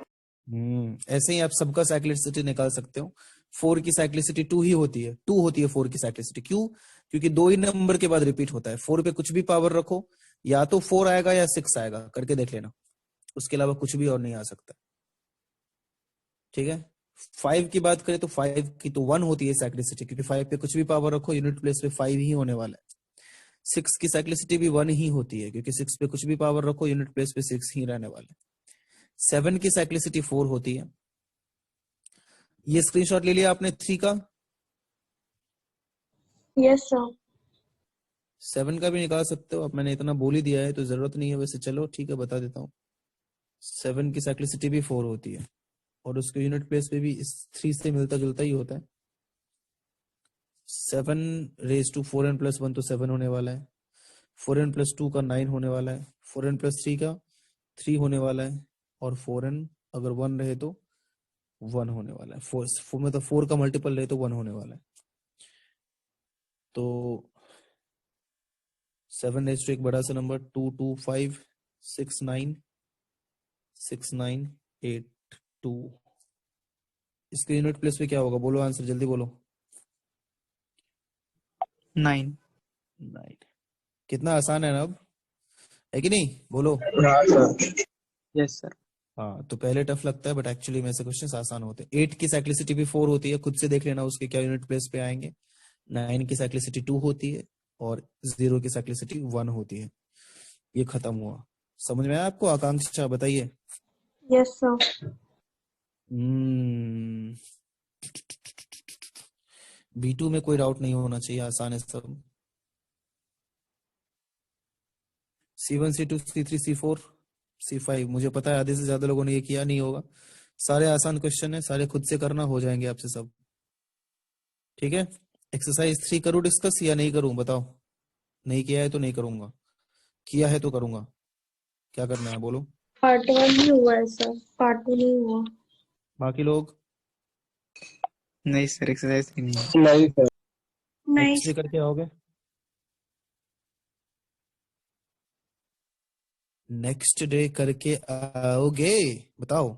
ऐसे ही आप सबका साइक्लिसिटी निकाल सकते हो। 4 की साइक्लिसिटी 2 ही होती है, 2 होती है 4 की साइक्लिसिटी। क्यों, क्योंकि 2 ही नंबर के बाद रिपीट होता है। 4 पे कुछ भी पावर रखो, या तो 4 आएगा या 6 आएगा, करके देख लेना, उसके अलावा कुछ भी और नहीं आ सकता। ठीक है। 5 की बात करें तो 5 की तो 1 होती है साइक्लिसिटी, क्योंकि 5 पे कुछ भी पावर रखो यूनिट प्लेस पे 5 ही होने वाला है। 6 की साइक्लिसिटी भी 1 ही होती है, क्योंकि 6 पे कुछ भी पावर रखो यूनिट प्लेस पे 6 ही रहने वाला है। 7 की साइक्लिसिटी 4 होती है। ये स्क्रीनशॉट ले लिया आपने 3 का, यस सर। 7 का भी निकाल सकते हो। अब मैंने इतना बोल ही दिया है तो जरूरत नहीं है वैसे, चलो ठीक है बता देता हूँ। 7 की साइक्लिसिटी भी 4 होती है, और उसके यूनिट प्लेस पे भी इस 3 से मिलता जुलता ही होता है। 7^4n+1 तो 7 होने वाला है। 4n+2 का 9 होने वाला है। 4n+3 का 3 होने वाला है। और 4n अगर 1 रहे तो 1 होने वाला है। 4 मतलब 4 का मल्टीपल रहे तो 1 होने वाला है। तो 7 एक बड़ा सा नंबर, 2, 2, 5, 6, 9, 6, 9, 8, 2। इसके यूनिट प्लेस पे क्या होगा, बोलो आंसर, जल्दी बोलो। 9। 9। कितना आसान है ना अब, है कि नहीं, बोलो। हाँ सर। Yes sir. हाँ, तो पहले टफ लगता है बट एक्चुअली में ऐसे क्वेश्चंस आसान होते हैं। 8 की साइक्लिसिटी भी 4 होती है, खुद से देख लेना उसके क्या यूनिट प्लेस पे आएंगे। 9 की साइक्लिसिटी 2 होती है, और 0 की साइक्लिसिटी 1 होती है। ये खत्म हुआ, समझ में आया आपको। आकांक्षा बताइए। Yes sir. B2 में कोई डाउट नहीं होना चाहिए, आसान है सब। C1, C2, C3, C4, C5, मुझे पता है आधे से ज्यादा लोगों ने ये किया नहीं होगा। सारे आसान क्वेश्चन है, सारे खुद से करना, हो जाएंगे आपसे सब। ठीक है। एक्सरसाइज 3 करूं डिस्कस या नहीं करूं, बताओ। नहीं किया है तो नहीं करूंगा, किया है तो करूंगा। क्या करना है बोलो। पार्ट 1 ही हुआ है सर, पार्ट 2 नहीं हुआ। बाकी लोग नहीं सर, एक्सरसाइज नहीं। नहीं सर। नहीं नेक्स्ट डे करके आओगे, नेक्स्ट डे करके आओगे, बताओ।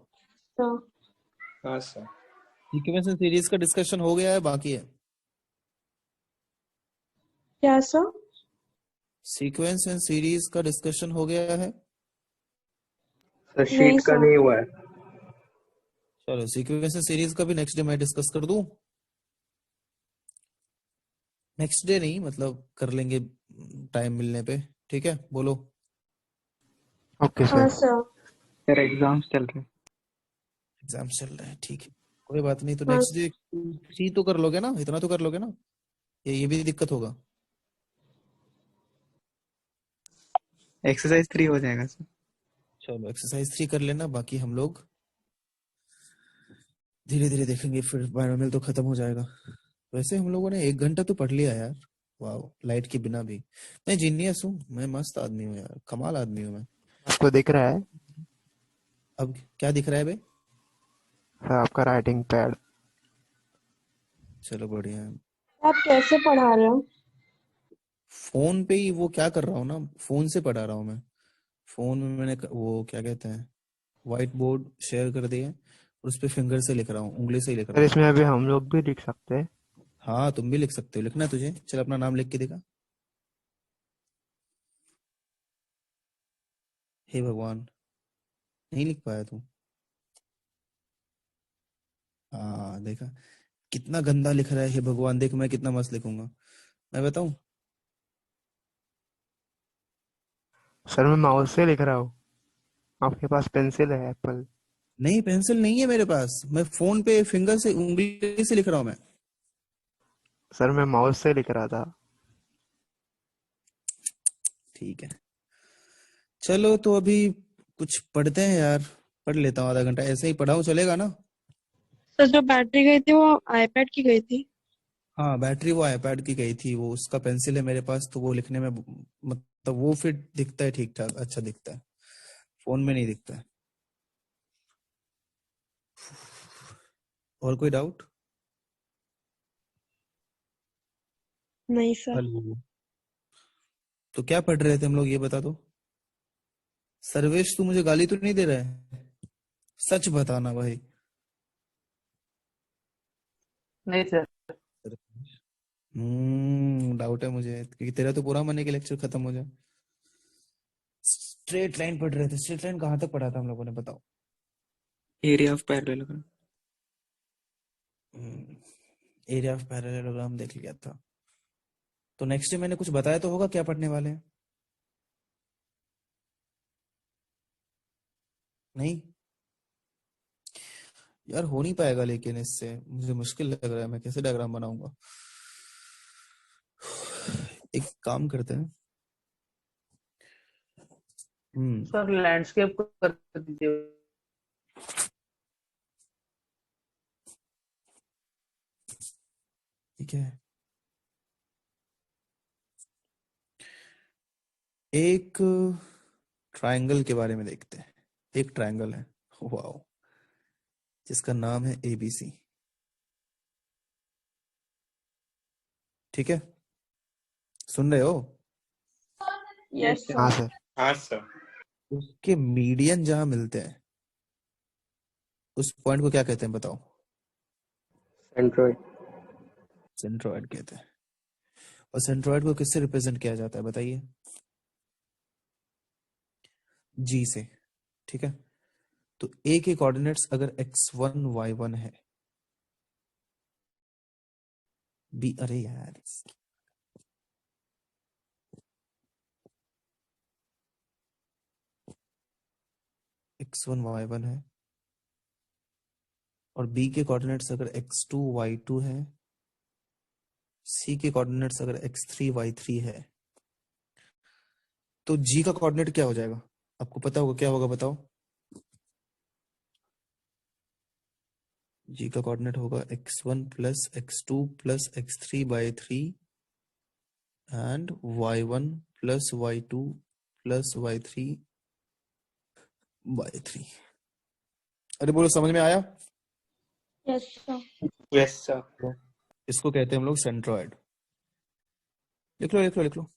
सर। हाँ सर। सीक्वेंस एंड सीरीज का डिस्कशन हो गया है, बाकी है। क्या सर? सीक्वेंस एंड सीरीज का डिस्कशन हो गया है। सर नहीं शीट का सर। नहीं हुआ है। चलो सीक्वेंस एंड सीरीज का भी नेक्स्ट डे मैं डिस्कस कर दूं। नेक्स्ट डे नहीं, मतलब कर लेंगे टाइम मिलने पे। ठीक है, बोलो। ओके हाँ सर। सर। सर एग्जाम्स चल रहे हैं। एग्जाम चल रहे हैं, ठीक है, कोई बात नहीं। तो हाँ नेक्स्ट डे 3 तो कर लोगे ना, इतना तो कर लोगे ना, ये भी दिक्कत होगा? एक्सरसाइज 3 हो जाएगा सर। चलो एक्सरसाइज 3 कर लेना, बाकी हम लोग धीरे धीरे देखेंगे, फिर बायोमेल तो खत्म हो जाएगा। वैसे हम लोगों ने 1 घंटा तो पढ़ लिया यार, वाह, लाइट के बिना भी। मैं जीनियस हूँ, मैं मस्त आदमी हूँ यार, कमाल आदमी हूँ मैं। आपको दिख रहा है अब क्या दिख रहा है बे? सर आपका राइटिंग पैड? चलो बढ़िया है। आप कैसे पढ़ा रहे हो? फोन पे ही वो क्या कर रहा हूँ ना, फोन से पढ़ा रहा हूँ मैं। फोन में मैंने वो क्या कहते हैं, व्हाइट बोर्ड शेयर कर दिया और उस पे फिंगर से लिख रहा हूँ, उंगली से ही लिख रहा सर हूँ। इसमें अभी हम लोग भी लिख सकते हैं? हाँ तुम भी लिख सकते हो, लिखना है तुझे? चल अपना नाम लिख के दिखा। हे भगवान, नहीं लिख पाया तू? हाँ देखा, कितना गंदा लिख रहा है, हे भगवान, देख मैं कितना मस्त लिखूंगा, मैं बताऊं? सर मैं माउस से लिख रहा हूँ। आपके पास पेंसिल है एप्पल? नहीं पेंसिल नहीं है मेरे पास, मैं फोन पे फिंगर से, उंगली से लिख रहा हूँ मैं। सर मैं माउस से लिख रहा था। ठीक है, चलो तो अभी कुछ पढ़ते हैं यार, पढ़ लेता हूँ, आधा घंटा ऐसे ही पढ़ाऊँ, चलेगा ना? सर जो बैटरी गई थी वो आईपैड की गई थी। हाँ बैटरी वो आईपैड की गई थी, वो उसका पेंसिल है मेरे पास, तो वो लिखने में मतलब वो फिर दिखता है ठीक ठाक, अच्छा दिखता है, फोन में नहीं दिखता है। और कोई डाउट? नहीं सर। हेलो, तो क्या पढ़ रहे थे हम लोग, ये बता दो। सर्वेश तू मुझे गाली तो नहीं दे रहा है? सच बताना भाई। नहीं सर। डाउट है मुझे, क्योंकि तेरा तो पूरा मन है कि लेक्चर खत्म हो जाए। स्ट्रेट लाइन पढ़ रहे थे, स्ट्रेट लाइन कहाँ तक पढ़ा था हम लोगों ने, बताओ? Area of parallelogram. Area of parallelogram देख लिया था। तो नेक्स्ट डे मैंने कुछ बताया तो होगा क्या पढ़ने वाले हैं? नहीं यार, हो नहीं पाएगा, लेकिन इससे मुझे मुश्किल लग रहा है, मैं कैसे डायग्राम बनाऊंगा। एक काम करते हैं। हम्म सर लैंडस्केप कर दीजिए। ठीक है, एक ट्रायंगल के बारे में देखते हैं। एक ट्रायंगल है, वाओ, जिसका नाम है एबीसी। ठीक है, सुन रहे हो? यस यस हाँ सर। सर। हाँ सर। उसके मीडियन जहां मिलते हैं, उस पॉइंट को क्या कहते हैं बताओ? एंड्रॉइड। सेंट्रोइड कहते हैं। और सेंट्रोइड को किससे रिप्रेजेंट किया जाता है बताइए? जी से। ठीक है, तो ए के कोऑर्डिनेट्स अगर x1 y1 है, बी, अरे यार, x1 y1 है, और बी के कोऑर्डिनेट्स अगर x2 y2 है, सी के कोऑर्डिनेट्स अगर x3 y3 है, तो जी का कोऑर्डिनेट क्या हो जाएगा? आपको पता होगा, क्या होगा बताओ? जी का कोऑर्डिनेट होगा x1 plus x2 plus x3 by 3 and y1 plus y2 plus y3 by 3। अरे बोलो, समझ में आया? Yes sir. Yes sir. इसको कहते हैं हम लोग सेंट्रोइड। लिख लो लिख लो लिख लो।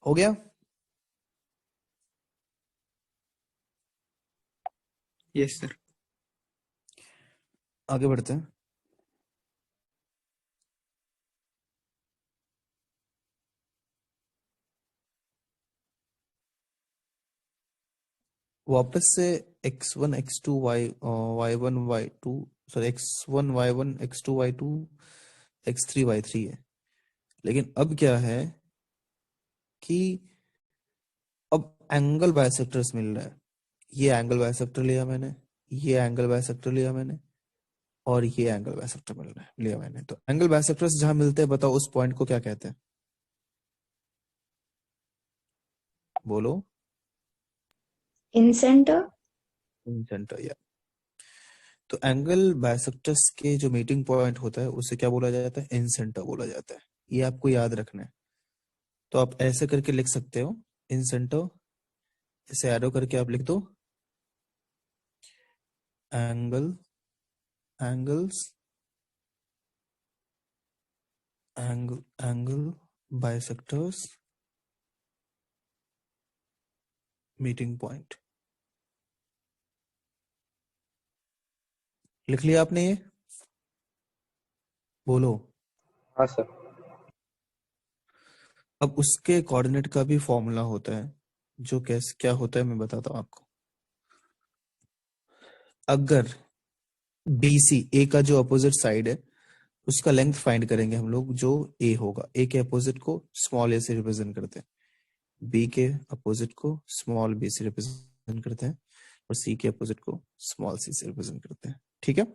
हो गया? Yes sir. आगे बढ़ते हैं। वापस से x1 x2 y1 y2 sorry x1 y1 x2 y2 x3 y3 है। लेकिन अब क्या है कि अब एंगल बाइसेक्टर्स मिल रहा है। ये एंगल बाइसेक्टर लिया मैंने, ये एंगल बाइसेक्टर लिया मैंने, और ये एंगल बाइसेक्टर मिल रहा है लिया मैंने। तो एंगल बाइसेक्टर्स जहां मिलते हैं बताओ उस पॉइंट को क्या कहते हैं? बोलो। इन सेंटर। इन सेंटर या। तो एंगल बाइसेक्टर्स के जो मीटिंग पॉइंट होता है उसे क्या बोला जाता है? इन सेंटर बोला जाता है। ये आपको याद रखना है। तो आप ऐसे करके लिख सकते हो इन सेंटर, इसे एरो करके आप लिख दो angle angles angle bisectors meeting point. लिख लिया आपने ये? बोलो। हाँ सर। अब उसके कोऑर्डिनेट का भी फॉर्मूला होता है, जो कैसे क्या होता है मैं बताता हूँ आपको। अगर BC A का जो अपोजिट साइड है उसका लेंथ फाइंड करेंगे हम लोग, जो A होगा। A के अपोजिट को स्मॉल a से रिप्रेजेंट करते हैं, B के अपोजिट को स्मॉल b से रिप्रेजेंट करते हैं, और C के अपोजिट को स्मॉल c से रिप्रेजेंट करते हैं। ठीक है।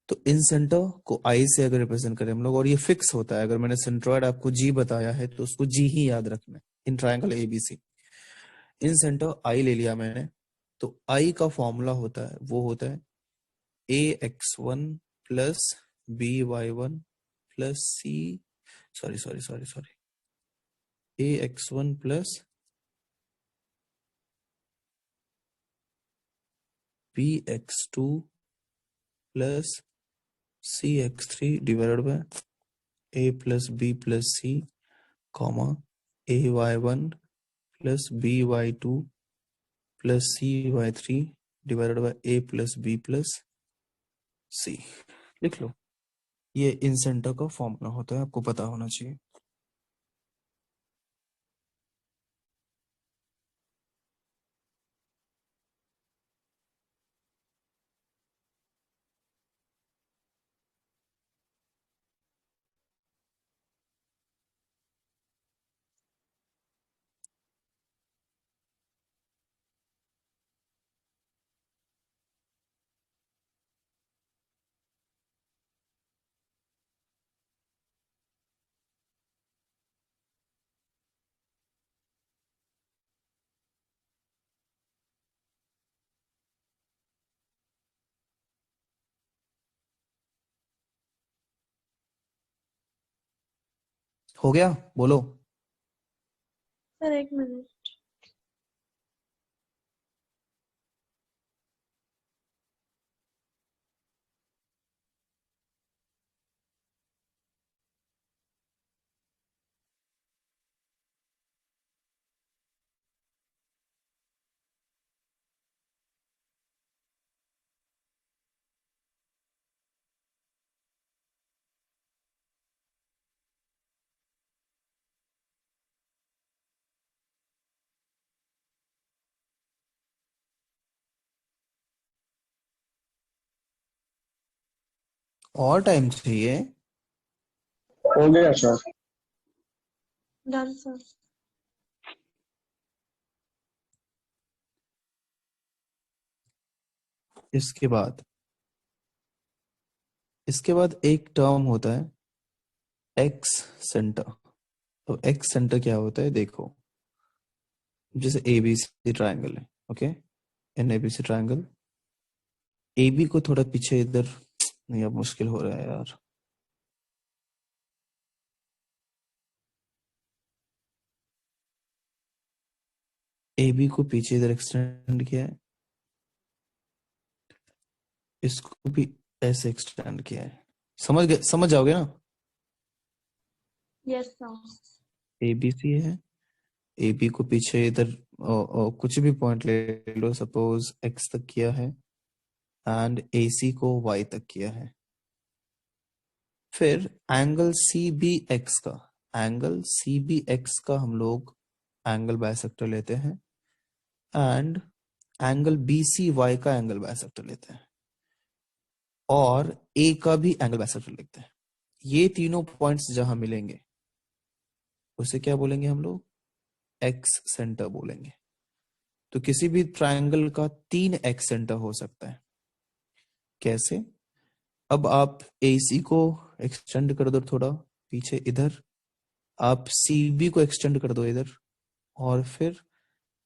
तो इन सेंटर को I से अगर रिप्रेजेंट करें हम लोग, और ये फिक्स होता है, अगर मैंने सेंट्रॉइड आपको G बताया है तो उसको G ही याद रखना है in triangle ABC। In centre I ले लिया मैंने, तो I का फॉर्मूला होता है, वो होता है AX1 plus BY1 plus C sorry AX1 plus BX2 plus CX3 divided by A plus B plus C comma AY1 plus BY2 plus CY3 divided by A plus B plus C। लिख लो। ये इन centre का formula होता है, आपको पता होना चाहिए। हो गया? बोलो। सर एक मिनट। और टाइम चाहिए? हो गया सर। Done sir. इसके बाद एक टर्म होता है एक्स सेंटर। तो एक्स सेंटर क्या होता है देखो, जैसे ABC ट्रायंगल है, okay, in ABC triangle. AB को थोड़ा पीछे इधर, नहीं अब मुश्किल हो रहा है यार। AB को पीछे इधर एक्सटेंड किया है, इसको भी ऐसे एक्सटेंड किया है। समझ गए? समझ जाओगे ना? Yes sir. ABC है, AB को पीछे इधर कुछ भी पॉइंट ले लो, सपोज X तक किया है, एंड AC को Y तक किया है। फिर एंगल CBX का हम लोग एंगल बाइसेक्टर लेते हैं, एंड एंगल BC Y का एंगल बाइसेक्टर लेते हैं और A का भी एंगल बाइसेक्टर लेते हैं। ये तीनों पॉइंट्स जहां मिलेंगे उसे क्या बोलेंगे हम लोग? एक्स सेंटर बोलेंगे। तो किसी भी ट्रायंगल का 3 एक्स सेंटर हो सकता है। कैसे? अब आप AC को एक्सटेंड कर दो थोड़ा पीछे इधर, आप CB को एक्सटेंड कर दो इधर, और फिर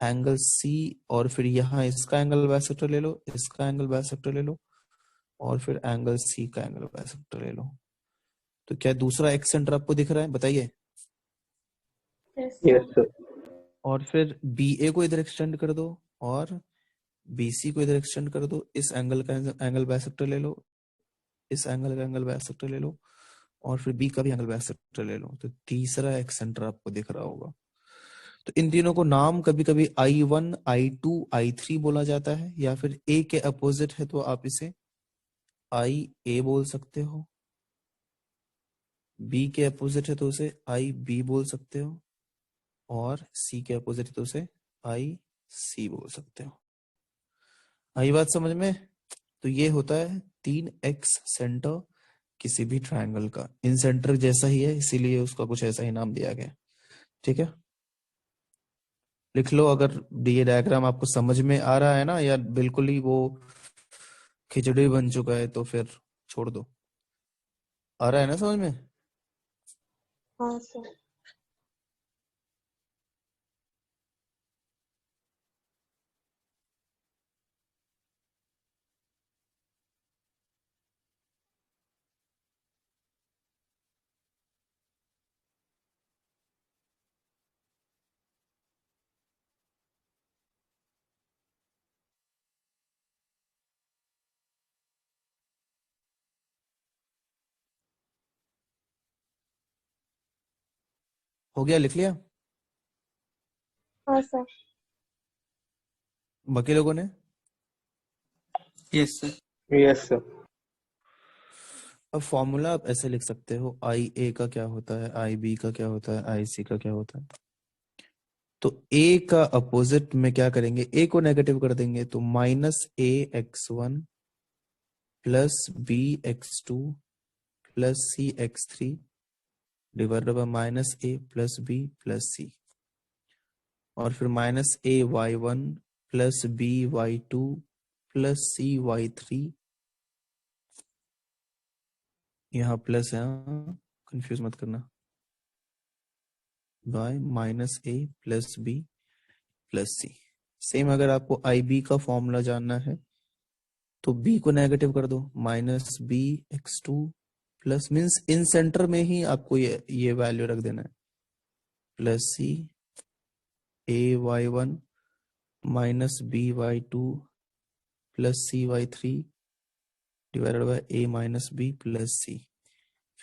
एंगल C, और फिर यहाँ इसका एंगल बाइसेक्टर ले लो, इसका एंगल बाइसेक्टर ले लो, और फिर एंगल C का एंगल बाइसेक्टर ले लो। तो क्या दूसरा एक्स सेंटर आपको दिख रहा है? बताइए। Yes, yes sir. सर। और फिर BA को इधर एक्सटेंड कर दो और BC को इधर एक्सटेंड कर दो, इस एंगल का एंगल बाइसेक्टर ले लो, इस एंगल का एंगल बाइसेक्टर ले लो, और फिर B का भी एंगल बाइसेक्टर ले लो। तो तीसरा एक्स सेंटर आपको दिख रहा होगा। तो इन तीनों को नाम कभी कभी I1, I2, I3 बोला जाता है, या फिर A के अपोजिट है तो आप इसे IA बोल सकते हो, B के अपोजिट है तो उसे IB बोल सकते हो, और C के अपोजिट है तो उसे IC बोल सकते हो। आई बात समझ में? तो ये होता है 3 एक्स सेंटर किसी भी ट्रायंगल का। इन सेंटर जैसा ही है, इसीलिए उसका कुछ ऐसा ही नाम दिया गया। ठीक है, लिख लो। अगर ये डायग्राम आपको समझ में आ रहा है ना, या बिल्कुल ही वो खिचड़ी बन चुका है, तो फिर छोड़ दो। आ रहा है ना समझ में? हाँ सर। हो गया? लिख लिया हाँ सर। बाकी लोगों ने? Yes sir. Yes sir. अब फॉर्मूला आप ऐसे लिख सकते हो, IA का क्या होता है, IB का क्या होता है, IC का क्या होता है। तो A का अपोजिट में क्या करेंगे? A को नेगेटिव कर देंगे, तो -AX1 plus BX2 plus CX3 divided by -A plus B plus C, और फिर -AY1 plus BY2 plus CY3, यहाँ प्लस है, कंफ्यूज मत करना, by -A plus B plus C। Same अगर आपको IB का फॉर्मूला जानना है तो B को नेगेटिव कर दो, -BX2 plus, means in centre में ही आपको ये वैल्यू रख देना है, plus C AY1 minus BY2 plus CY3 divided by A minus B plus C।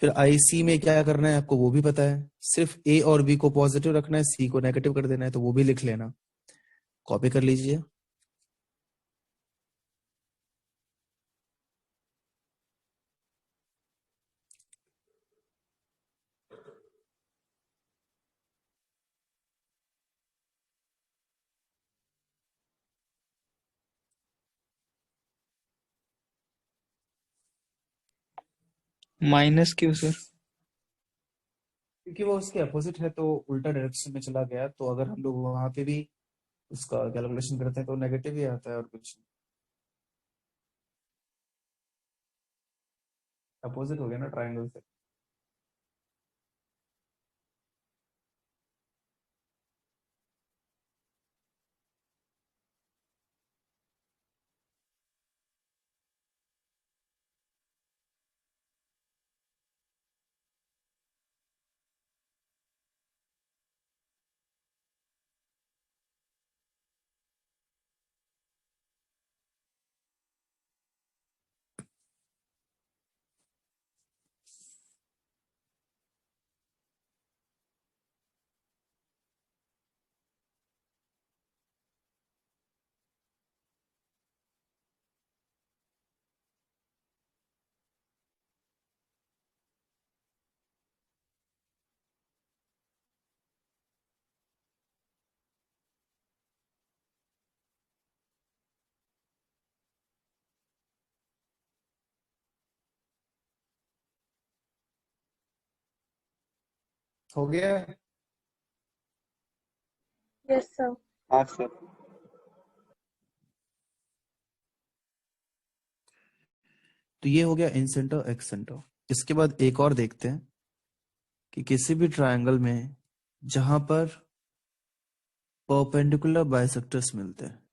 फिर IC में क्या करना है आपको वो भी पता है, सिर्फ A और B को पॉजिटिव रखना है, C को नेगेटिव कर देना है, तो वो भी लिख लेना, कॉपी कर लीजिए। माइनस क्यों सर? क्योंकि वो उसके अपोजिट है तो उल्टा डायरेक्शन में चला गया, तो अगर हम लोग वहां पे भी उसका कैलकुलेशन करते हैं तो नेगेटिव ही आता है, और कुछ अपोजिट हो गया ना ट्राइंगल से। हो गया? Yes, sir. हाँ सर। तो ये हो गया इन सेंटर एक्स सेंटर। इसके बाद एक और देखते हैं कि किसी भी ट्रायंगल में जहां पर परपेंडिकुलर बाइसेक्टर्स मिलते हैं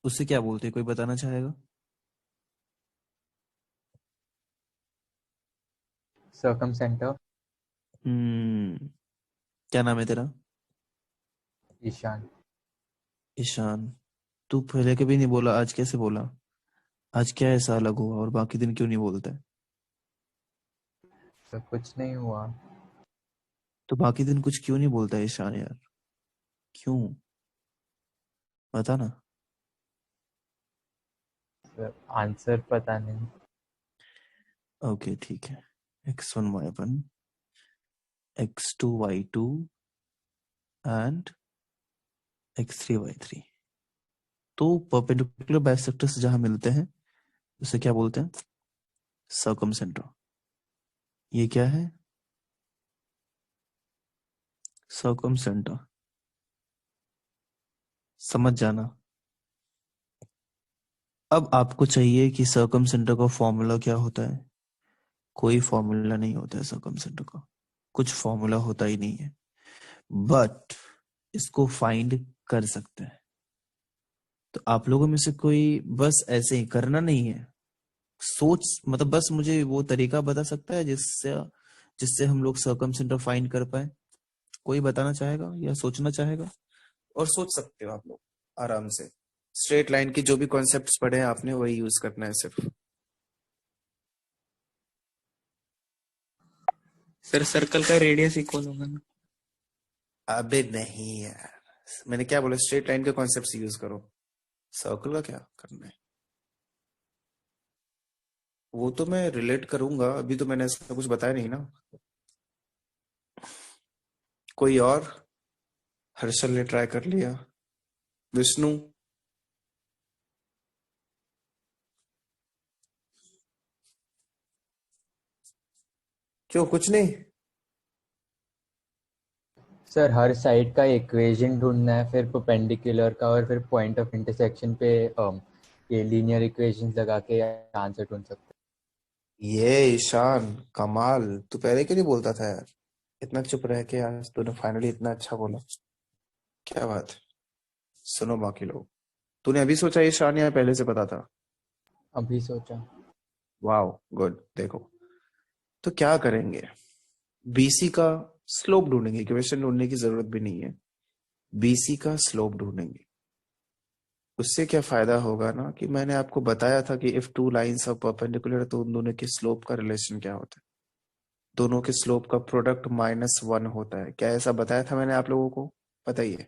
उसे क्या बोलते हैं, कोई बताना चाहेगा? Circum centre. क्या नाम है तेरा? ईशान। ईशान। तू पहले कभी नहीं बोला, आज कैसे बोला? आज क्या ऐसा अलग हुआ और बाकी दिन क्यों नहीं बोलता है? सर कुछ नहीं हुआ। तो बाकी दिन कुछ क्यों नहीं बोलता है ईशान यार? क्यों? बता ना। सर आंसर पता नहीं। ओके ठीक है। x1 y1 x2 y2 and x3 y3। तो परपेंडिकुलर बाइसेक्टर्स जहां मिलते हैं उसे क्या बोलते हैं? Circum centre. ये क्या है? Circum centre. समझ जाना। अब आपको चाहिए कि सर्कम सेंटर का फॉर्मूला क्या होता है। कोई फॉर्मूला नहीं होता है सर्कम सेंटर का, कुछ फॉर्मूला होता ही नहीं है, बट इसको फाइंड कर सकते हैं। तो आप लोगों में से कोई बस ऐसे ही करना नहीं है, सोच मतलब बस मुझे वो तरीका बता सकता है जिससे जिससे हम लोग सर्कम सेंटर फाइंड कर पाए? कोई बताना चाहेगा या सोचना चाहेगा? और सोच सकते हो आप लोग आराम से। स्ट्रेट लाइन की जो भी कॉन्सेप्ट्स पढ़े हैं आपने वही यूज करना है सिर्फ। सर सर्कल का रेडियस इक्वल होगा ना? अबे नहीं यार, मैंने क्या बोला? स्ट्रेट लाइन के कॉन्सेप्ट्स यूज करो, सर्कल का क्या करना है? वो तो मैं रिलेट करूंगा, अभी तो मैंने ऐसा कुछ बताया नहीं ना। कोई और? हर्षल ने ट्राई कर लिया। विष्णु? क्यों, कुछ नहीं? सर हर साइड का इक्वेशन ढूंढना है, फिर परपेंडिकुलर का, और फिर पॉइंट ऑफ इंटरसेक्शन पे ये लीनियर इक्वेशंस लगा के आंसर ढूंढ सकते हैं। ये ईशान कमाल, तू पहले क्यों नहीं बोलता था यार? इतना चुप रह के आज तूने फाइनली इतना अच्छा बोला, क्या बात है। सुनो बाकी लोग, तूने अभी सोचा ईशान या पहले से पता था? अभी सोचा। Wow good. देखो तो क्या करेंगे, बीसी का स्लोप ढूंढेंगे, इक्वेशन ढूंढने की जरूरत भी नहीं है, बीसी का स्लोप ढूंढेंगे। उससे क्या फायदा होगा ना कि मैंने आपको बताया था कि if two lines are perpendicular तो उन दोनों के स्लोप का रिलेशन क्या होता है? दोनों के स्लोप का प्रोडक्ट -1 होता है। क्या ऐसा बताया था मैंने आप लोगों को? बताइए।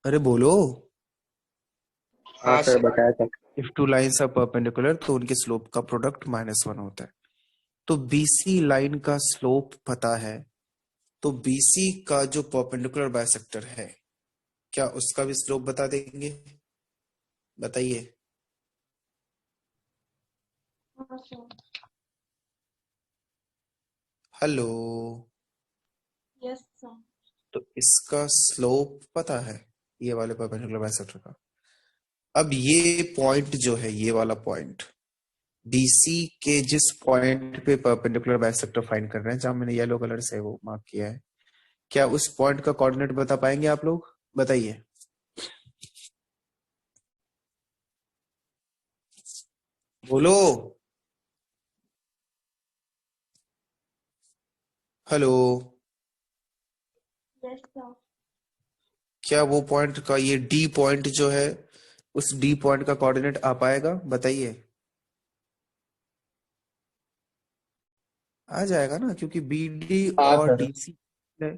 अरे बोलो। हाँ सर बताया था। If two lines are perpendicular तो उनके स्लोप का प्रोडक्ट -1 होता है। तो बीसी लाइन का स्लोप पता है, तो बीसी का जो परपेंडिकुलर बाइसेक्टर है क्या उसका भी स्लोप बता देंगे? बताइए। हाँ सर। हेलो। Yes, sir. तो इसका स्लोप पता है ये वाले परपेंडिकुलर बाइसेक्टर का। अब ये पॉइंट जो है, ये वाला पॉइंट बीसी के जिस पॉइंट पे परपेंडिकुलर बाइसेक्टर फाइंड कर रहे हैं, जहां मैंने येलो कलर से वो मार्क किया है, क्या उस पॉइंट का कोऑर्डिनेट बता पाएंगे आप लोग? बताइए। बोलो। हेलो। Yes, sir. क्या वो पॉइंट का, ये डी पॉइंट जो है, उस डी पॉइंट का कोऑर्डिनेट आ पाएगा? बताइए। आ जाएगा ना, क्योंकि बी डी हाँ और सर। डीसी है,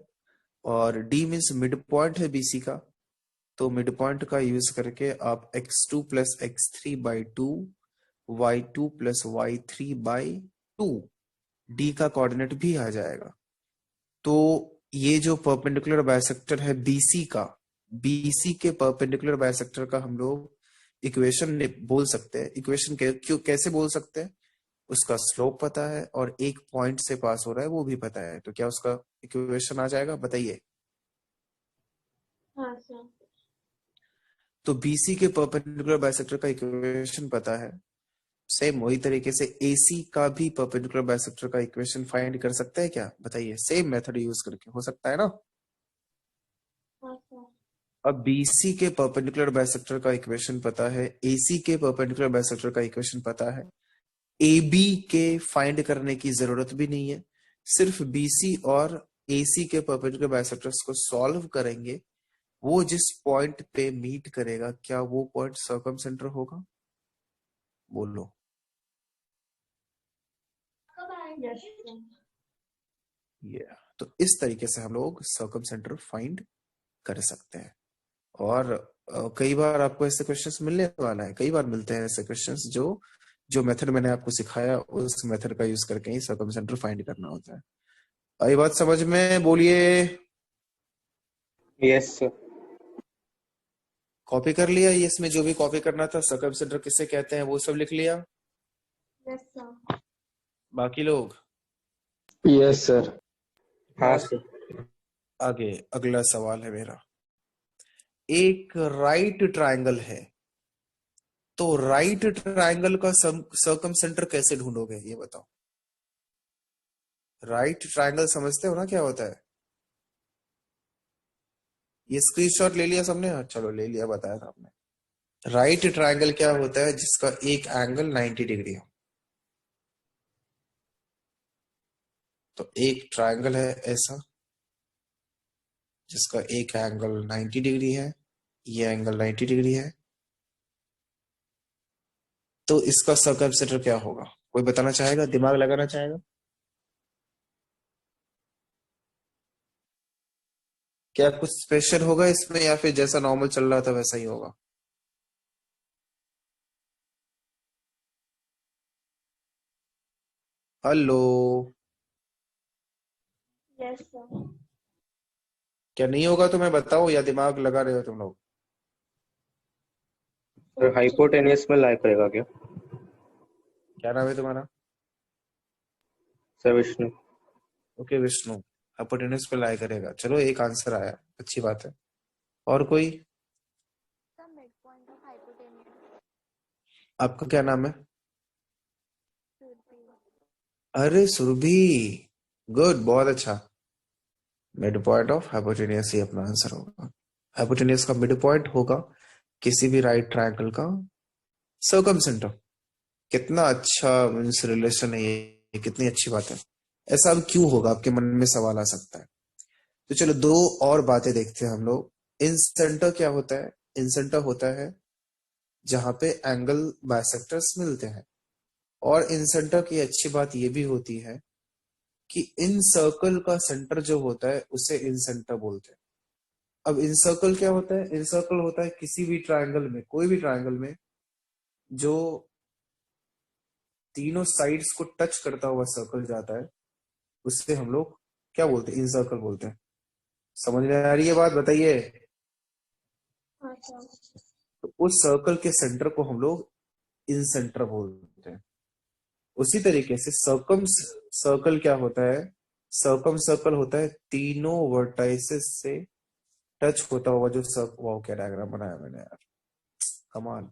और डी मीन्स मिड पॉइंट है बीसी का। तो मिड पॉइंट का यूज करके आप x2 plus x3 by 2, y2 plus y3 by 2, D का कोऑर्डिनेट भी आ जाएगा। तो ये जो परपेंडिकुलर बाइसेक्टर है बीसी का, बीसी के परपेंडिकुलर बाइसेक्टर का हम लोग इक्वेशन बोल सकते हैं। इक्वेशन क्यों कैसे बोल सकते हैं? उसका स्लोप पता है और एक पॉइंट से पास हो रहा है वो भी पता है, तो क्या उसका इक्वेशन आ जाएगा? बताइए। हाँ सर। तो बीसी के परपेंडिकुलर बाइसेक्टर का इक्वेशन पता है, सेम वही तरीके से एसी का भी परपेंडिकुलर बाइसेक्टर का इक्वेशन फाइंड कर सकते हैं क्या? बताइए, सेम मेथड यूज करके हो सकता है ना? हाँ सर। अब बीसी के परपेंडिकुलर बाइसेक्टर का इक्वेशन पता है, एसी के परपेंडिकुलर बाइसेक्टर का इक्वेशन पता है, AB के फाइंड करने की जरूरत भी नहीं है, सिर्फ BC और AC के परपेंडिकुलर बाइसेक्टर्स को सॉल्व करेंगे, वो जिस पॉइंट पे मीट करेगा क्या वो पॉइंट सर्कम सेंटर होगा? बोलो। Yes sir. तो इस तरीके से हम लोग सर्कम सेंटर फाइंड कर सकते हैं। और कई बार आपको ऐसे क्वेश्चंस मिलने वाला है, कई बार मिलते हैं ऐसे क्वेश्चंस जो मेथड मैंने आपको सिखाया उस मेथड का यूज करके ही सर्कम सेंटर फाइंड करना होता है। आई बात समझ में? बोलिए। Yes sir. कॉपी कर लिया? ये इसमें जो भी कॉपी करना था, सर्कम सेंटर किसे कहते हैं वो सब लिख लिया? Yes sir. बाकी लोग? Yes sir. हाँ सर। आगे अगला सवाल है मेरा। एक राइट ट्रायंगल है, तो राइट ट्रायंगल का सर्कम सेंटर कैसे ढूंढोगे ये बताओ? राइट ट्रायंगल समझते हो ना क्या होता है? ये स्क्रीनशॉट ले लिया सबने? चलो ले लिया, बताया था आपने। राइट ट्रायंगल क्या होता है? जिसका एक एंगल 90 डिग्री हो। तो एक ट्रायंगल है ऐसा जिसका एक एंगल 90 डिग्री है, ये एंगल 90 डिग्री है, तो इसका सर्कम सेंटर क्या होगा? कोई बताना चाहेगा? दिमाग लगाना चाहेगा? क्या कुछ स्पेशल होगा इसमें या फिर जैसा नॉर्मल चल रहा था वैसा ही होगा? Hello, yes sir. क्या नहीं होगा तो मैं बताऊं या दिमाग लगा रहे हो तुम लोग? सर हाइपोटेनियस में लाई करेगा क्या? क्या नाम है तुम्हारा? Sir Vishnu. Okay Vishnu, hypotenuse पे लाई करेगा। चलो एक आंसर आया, अच्छी बात है। और कोई? आपका क्या नाम है? अरे सुरभि, गुड, बहुत अच्छा। मिड पॉइंट ऑफ हाइपोटेनियस ही अपना आंसर होगा। हाइपोटेनियस का मिड पॉइंट होगा किसी भी राइट ट्रायंगल का सर्कम सेंटर। कितना अच्छा मींस रिलेशन है ये, कितनी अच्छी बात है। ऐसा अब क्यों होगा, आपके मन में सवाल आ सकता है। तो चलो दो और बातें देखते हैं हम लोग। इन सेंटर क्या होता है? इन सेंटर होता है जहां पे एंगल बाइसेक्टर्स मिलते हैं। और इन सेंटर की अच्छी बात ये भी होती है कि इन सर्कल का सेंटर जो होता है उसे इन सेंटर बोलते हैं। अब इन सर्कल क्या होता है? इन सर्कल होता है किसी भी ट्रायंगल में, कोई भी ट्रायंगल में जो तीनों साइड्स को टच करता हुआ सर्कल जाता है, उससे हम लोग क्या बोलते हैं? इन सर्कल बोलते हैं। समझ में आ रही है बात? बताइए। हाँ सर। तो उस सर्कल के सेंटर को हम लोग इन सेंटर बोलते हैं। उसी तरीके से सर्कम सर्कल क्या होता है? सर्कम सर्कल होता है तीनों वर्टाइसेस से टच होता हुआ जो सर्कल। वाओ क्या डायग्राम बनाया मैंने यार, कमाल।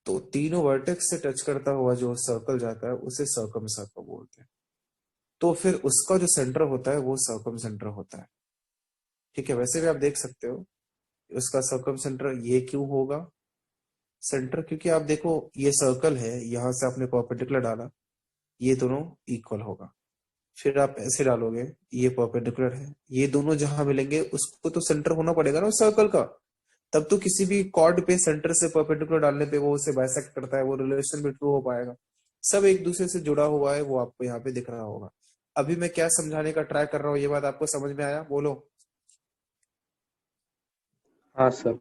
तो तीनों वर्टेक्स से टच करता हुआ जो सर्कल जाता है उसे सर्कम सर्कल बोलते हैं। तो फिर उसका जो सेंटर होता है वो सर्कम सेंटर होता है। ठीक है, वैसे भी आप देख सकते हो उसका सर्कम सेंटर ये क्यों होगा सेंटर, क्योंकि आप देखो ये सर्कल है, यहां से आपने परपेंडिकुलर डाला, ये दोनों इक्वल होगा। फिर आप ऐसे डालोगे, ये परपेंडिकुलर है, ये दोनों जहां मिलेंगे उसको तो सेंटर होना पड़ेगा ना सर्कल का। तब तो किसी भी कॉर्ड पे सेंटर से परपेंडिकुलर डालने पे वो उसे बाइसेक्ट करता है, वो रिलेशन भी ट्रू हो पाएगा। सब एक दूसरे से जुड़ा हुआ है, वो आपको यहाँ पे दिख रहा होगा। अभी मैं क्या समझाने का ट्राई कर रहा हूँ, ये बात आपको समझ में आया? बोलो। हाँ सर।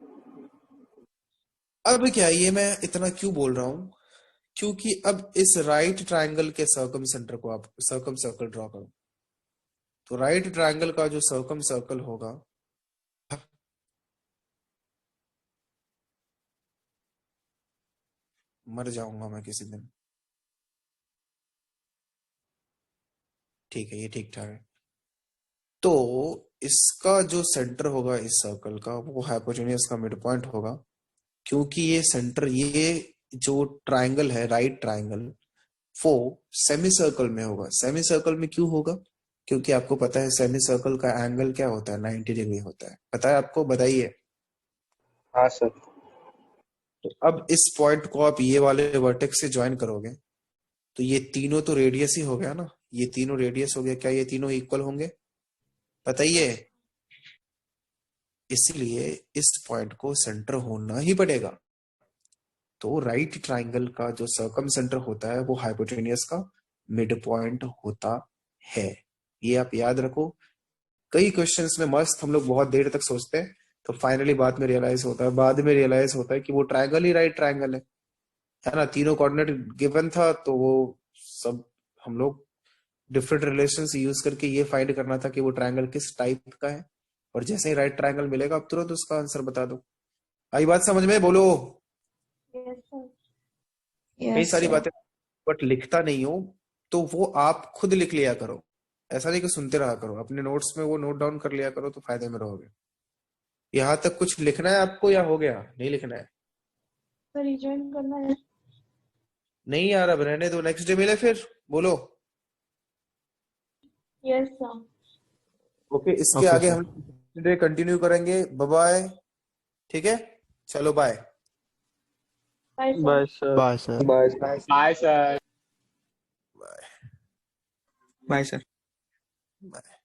अब क्या ये मैं इतना क्यों बोल रहा हूँ? क्योंकि अब इस राइट ट्रायंगल के सर्कम सेंटर को आप सर्कम सर्कल ड्रॉ करो, तो राइट ट्रायंगल का जो सर्कम सर्कल होगा मर जाऊंगा मैं किसी दिन। ठीक है, ये ठीक ठाक है। तो इसका जो सेंटर होगा इस सर्कल का वो हाइपोटेन्यूज का मिड पॉइंट होगा, क्योंकि ये सेंटर, ये जो ट्राइंगल है राइट ट्राइंगल, वो सेमी सर्कल में होगा। सेमी सर्कल में क्यों होगा? क्योंकि आपको पता है सेमी सर्कल का एंगल क्या होता है, 90 डिग्री होता है। पता है आपको? बताइए। हाँ सर। तो अब इस पॉइंट को आप ये वाले वर्टेक्स से ज्वाइन करोगे तो ये तीनों तो रेडियस ही हो गया ना, ये तीनों रेडियस हो गया। क्या ये तीनों इक्वल होंगे? बताइए। इसलिए इस पॉइंट को सेंटर होना ही पड़ेगा। तो राइट ट्राइंगल का जो सर्कम सेंटर होता है वो हाइपोटेन्यूज का मिड पॉइंट होता है। ये आप याद रखो। कई क्वेश्चंस में मस्त हम लोग बहुत देर तक सोचते हैं, तो फाइनली बाद में रियलाइज होता है कि वो ट्राइंगल ही राइट ट्राइंगल है ना। तीनों कोऑर्डिनेट गिवन था, तो वो सब हम लोग डिफरेंट रिलेशंस यूज करके ये फाइंड करना था कि वो ट्राइंगल किस टाइप का है। और जैसे ही राइट ट्राइंगल मिलेगा आप तुरंत उसका आंसर बता दो। आई बात समझ में? बोलो। Yes, sir. कई सारी बातें बट लिखता नहीं हो, तो वो आप खुद लिख लिया करो। ऐसा नहीं कि सुनते रहा करो, अपने नोट्स में वो नोट डाउन कर लिया करो, तो फायदे में रहोगे। यहाँ तक कुछ लिखना है आपको या हो गया? नहीं लिखना है? सर रिजॉइन करना है। नहीं यार, अब रहने दो, नेक्स्ट डे मिले फिर। बोलो। Yes, sir. ओके, इसके ओके आगे सर। हम डे कंटिन्यू करेंगे। बाय। ठीक है, चलो bye. Bye, sir. Bye sir. Bye sir. Bye bye sir. Bye. Bye sir. Bye.